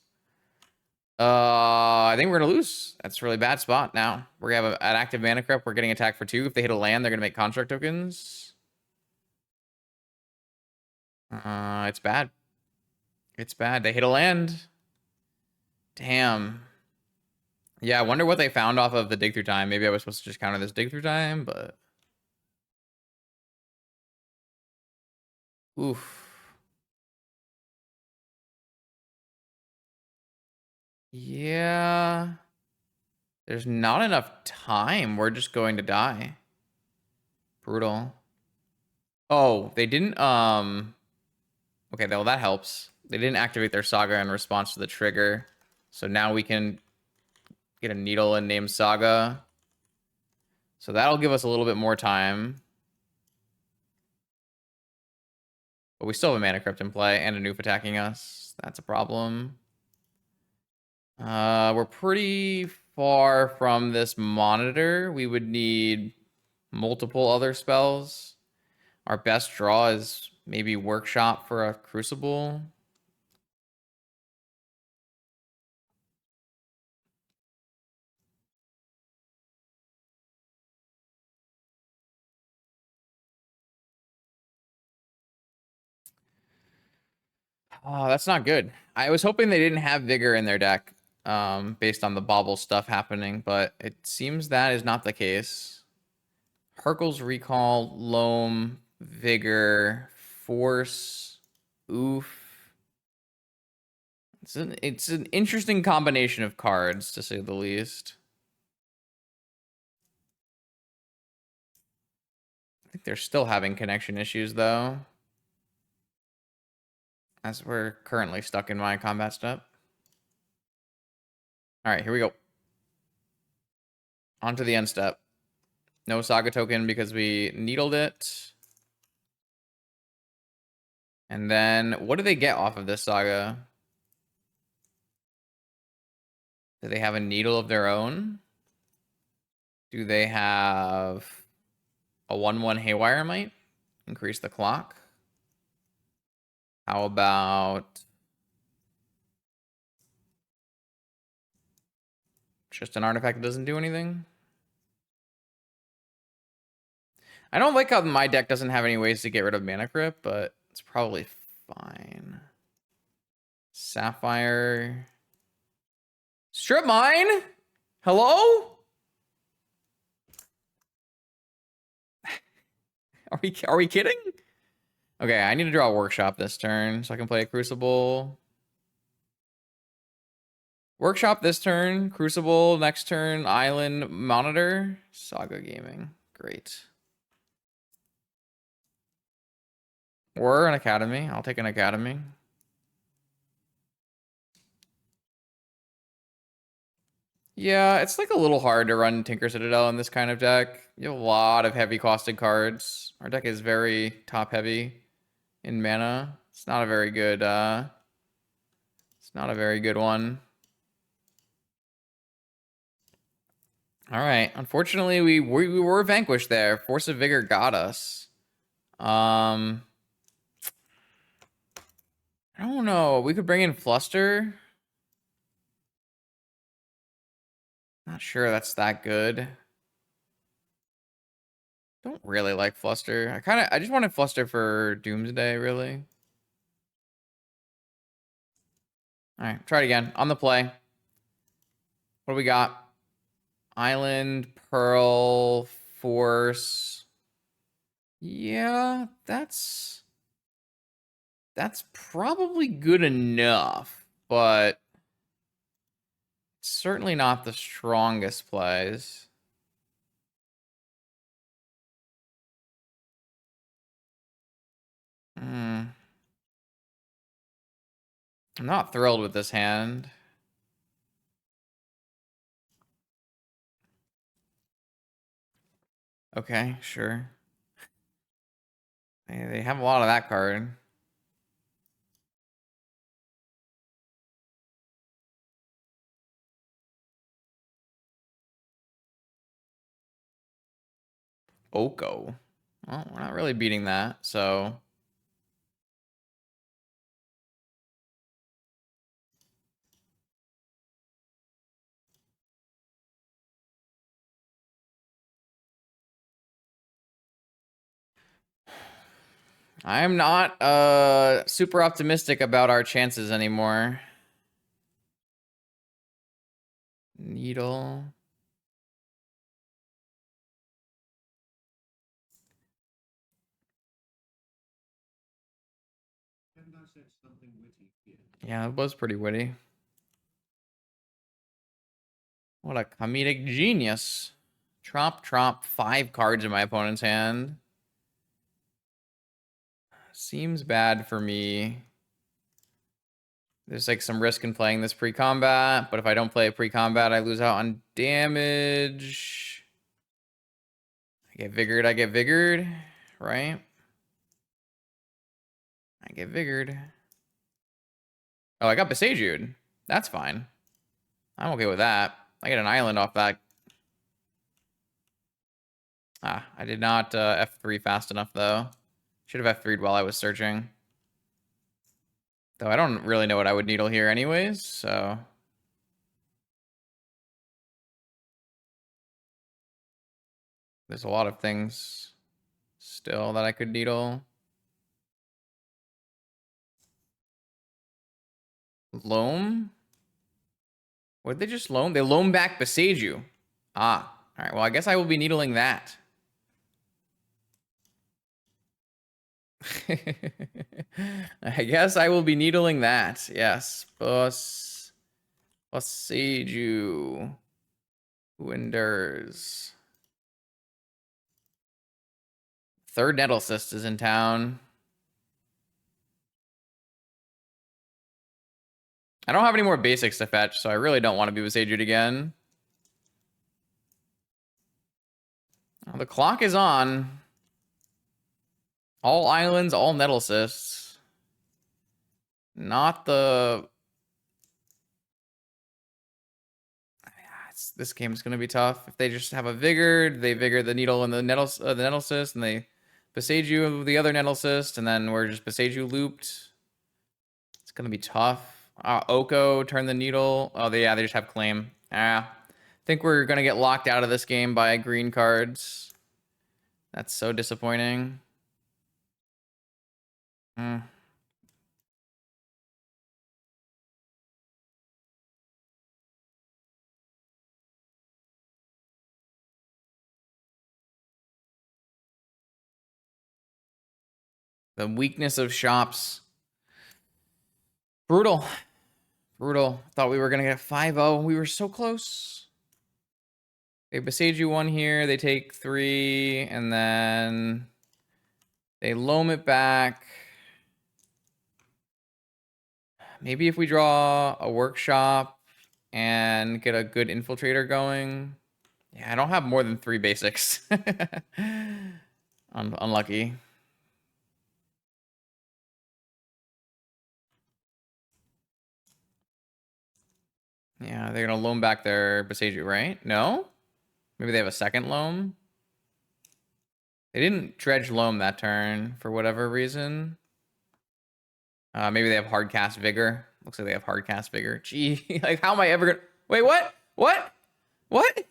I think we're gonna lose. That's a really bad spot now. We're gonna have an active mana crypt. We're getting attacked for 2. If they hit a land, they're gonna make construct tokens. It's bad. It's bad. They hit a land. Damn. Yeah, I wonder what they found off of the dig through time. Maybe I was supposed to just counter this dig through time, but oof. Yeah. There's not enough time. We're just going to die. Brutal. Oh, they didn't okay, well that helps. They didn't activate their Saga in response to the trigger. So now we can get a needle and name Saga. So that'll give us a little bit more time. But we still have a Mana Crypt in play and a Noof attacking us. That's a problem. We're pretty far from this monitor. We would need multiple other spells. Our best draw is maybe Workshop for a Crucible. Oh, that's not good. I was hoping they didn't have Vigor in their deck, based on the Bauble stuff happening, but it seems that is not the case. Hercule's Recall, Loam, Vigor, Force, Oof. It's an interesting combination of cards, to say the least. I think they're still having connection issues, though. As we're currently stuck in my combat step. All right, here we go. On to the end step. No Saga token because we needled it. And then, what do they get off of this Saga? Do they have a needle of their own? Do they have a 1/1 Haywire Might? Increase the clock. How about just an artifact that doesn't do anything? I don't like how my deck doesn't have any ways to get rid of Mana Crypt, but it's probably fine. Sapphire. Strip Mine? Hello? Are we kidding? Okay, I need to draw a workshop this turn so I can play a Crucible. Workshop this turn, Crucible next turn, Island, Monitor, Saga Gaming. Great. Or an Academy. I'll take an Academy. Yeah, it's like a little hard to run Tinker Citadel in this kind of deck. You have a lot of heavy costed cards. Our deck is very top heavy in mana. It's not a very good one. All right. Unfortunately, we were vanquished there. Force of Vigor got us. I don't know. We could bring in Fluster. Not sure that's that good. Don't really like Fluster. I just wanted Fluster for Doomsday, really. All right, try it again. On the play. What do we got? Island, Pearl, Force. Yeah, that's probably good enough, but certainly not the strongest plays. I'm not thrilled with this hand. Okay, sure. They have a lot of that card. Oko. Well, we're not really beating that, so... I'm not super optimistic about our chances anymore. Needle. Yeah, it was pretty witty. What a comedic genius. Tromp, 5 cards in my opponent's hand. Seems bad for me. There's like some risk in playing this pre-combat, but if I don't play it pre-combat, I lose out on damage. I get vigored, right? I get vigored. Oh, I got Besaju'd. That's fine. I'm okay with that. I get an island off that. Ah, I did not F3 fast enough, though. Should have F3'd while I was searching. Though I don't really know what I would needle here anyways, so... There's a lot of things still that I could needle. Loam? What did they just loam? They loam back Beseiju. Ah, all right. Well, I guess I will be needling that. I guess I will be needling that. Yes. Beseiju. Who endures? Third Nettlecyst is in town. I don't have any more basics to fetch, so I really don't want to be Beseju'd again. Oh, the clock is on. All islands, all Nettlecysts. Not the... This game is going to be tough. If they just have a Vigor, they Vigor the Needle and the Nettlecyst, and they Beseiju the other Nettlecyst, and then we're just Beseiju looped. It's going to be tough. Oko, turn the Needle. Oh, they just have Claim. I think we're going to get locked out of this game by green cards. That's so disappointing. The weakness of shops. Brutal. Brutal. Thought we were going to get 5-0. We were so close. They besiege you 1 here. They take 3. And then they loam it back. Maybe if we draw a workshop and get a good infiltrator going. Yeah, I don't have more than 3 basics. Unlucky. Yeah, they're going to loam back their Beseiju, right? No? Maybe they have a second loam? They didn't dredge loam that turn for whatever reason. Maybe they have hard cast vigor. Looks like they have hard cast vigor. Gee, like how am I ever gonna... Wait, what? What? What?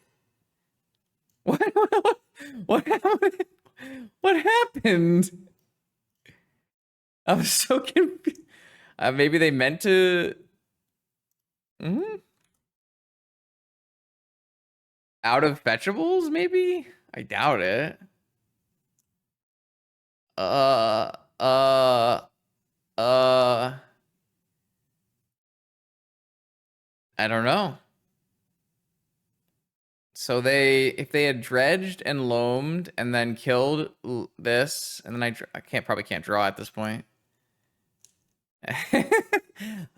What happened? What happened? I was so confused. Maybe they meant to... Out of fetchables, maybe? I doubt it. I don't know. So if they had dredged and loamed and then killed this, and then I probably can't draw at this point.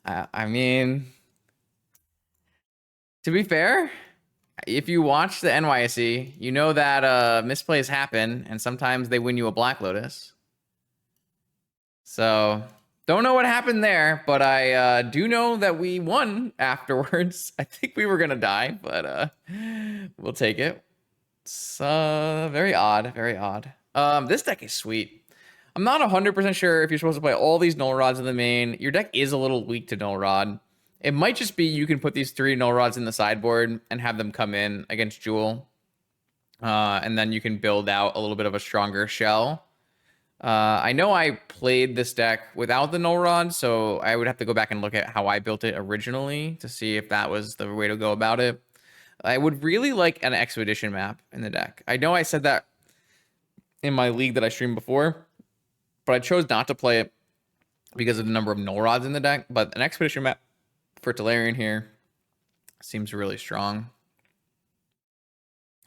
I mean, to be fair, if you watch the NYSE, you know that misplays happen, and sometimes they win you a Black Lotus. So, don't know what happened there, but I do know that we won afterwards. I think we were going to die, but we'll take it. It's very odd, very odd. This deck is sweet. I'm not 100% sure if you're supposed to play all these Null Rods in the main. Your deck is a little weak to Null Rod. It might just be you can put these 3 Null Rods in the sideboard and have them come in against Jewel. And then you can build out a little bit of a stronger shell. I know I played this deck without the Null Rod, so I would have to go back and look at how I built it originally to see if that was the way to go about it. I would really like an Expedition map in the deck. I know I said that in my league that I streamed before, but I chose not to play it because of the number of Null Rods in the deck. But an Expedition map for Tolarian here seems really strong.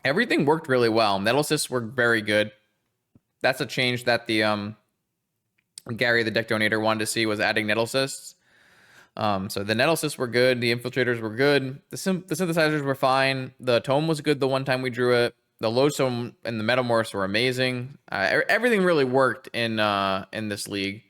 Everything worked really well. Nettle Cysts were very good. That's a change that the Gary, the deck donator, wanted to see, was adding Nettle Cysts. So the Nettle Cysts were good. The infiltrators were good. The synthesizers were fine. The tome was good the one time we drew it. The Lodestone and the Metamorphs were amazing. Everything really worked in this league.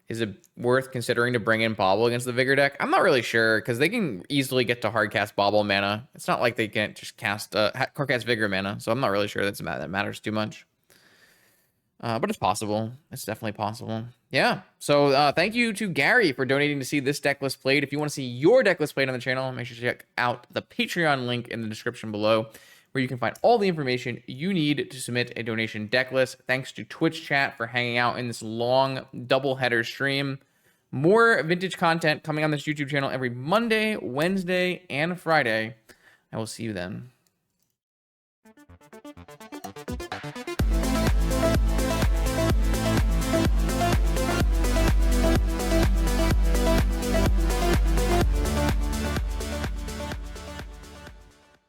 Is it worth considering to bring in Bobble against the Vigor deck? I'm not really sure, because they can easily get to hard cast Bobble mana. It's not like they can't just cast hard cast Vigor mana, so I'm not really sure that matters too much. But it's possible. It's definitely possible. Yeah. So thank you to Gary for donating to see this deck list played. If you want to see your deck list played on the channel, make sure to check out the Patreon link in the description below, where you can find all the information you need to submit a donation deck list. Thanks to Twitch chat for hanging out in this long double header stream. More vintage content coming on this YouTube channel every Monday, Wednesday, and Friday. I will see you then.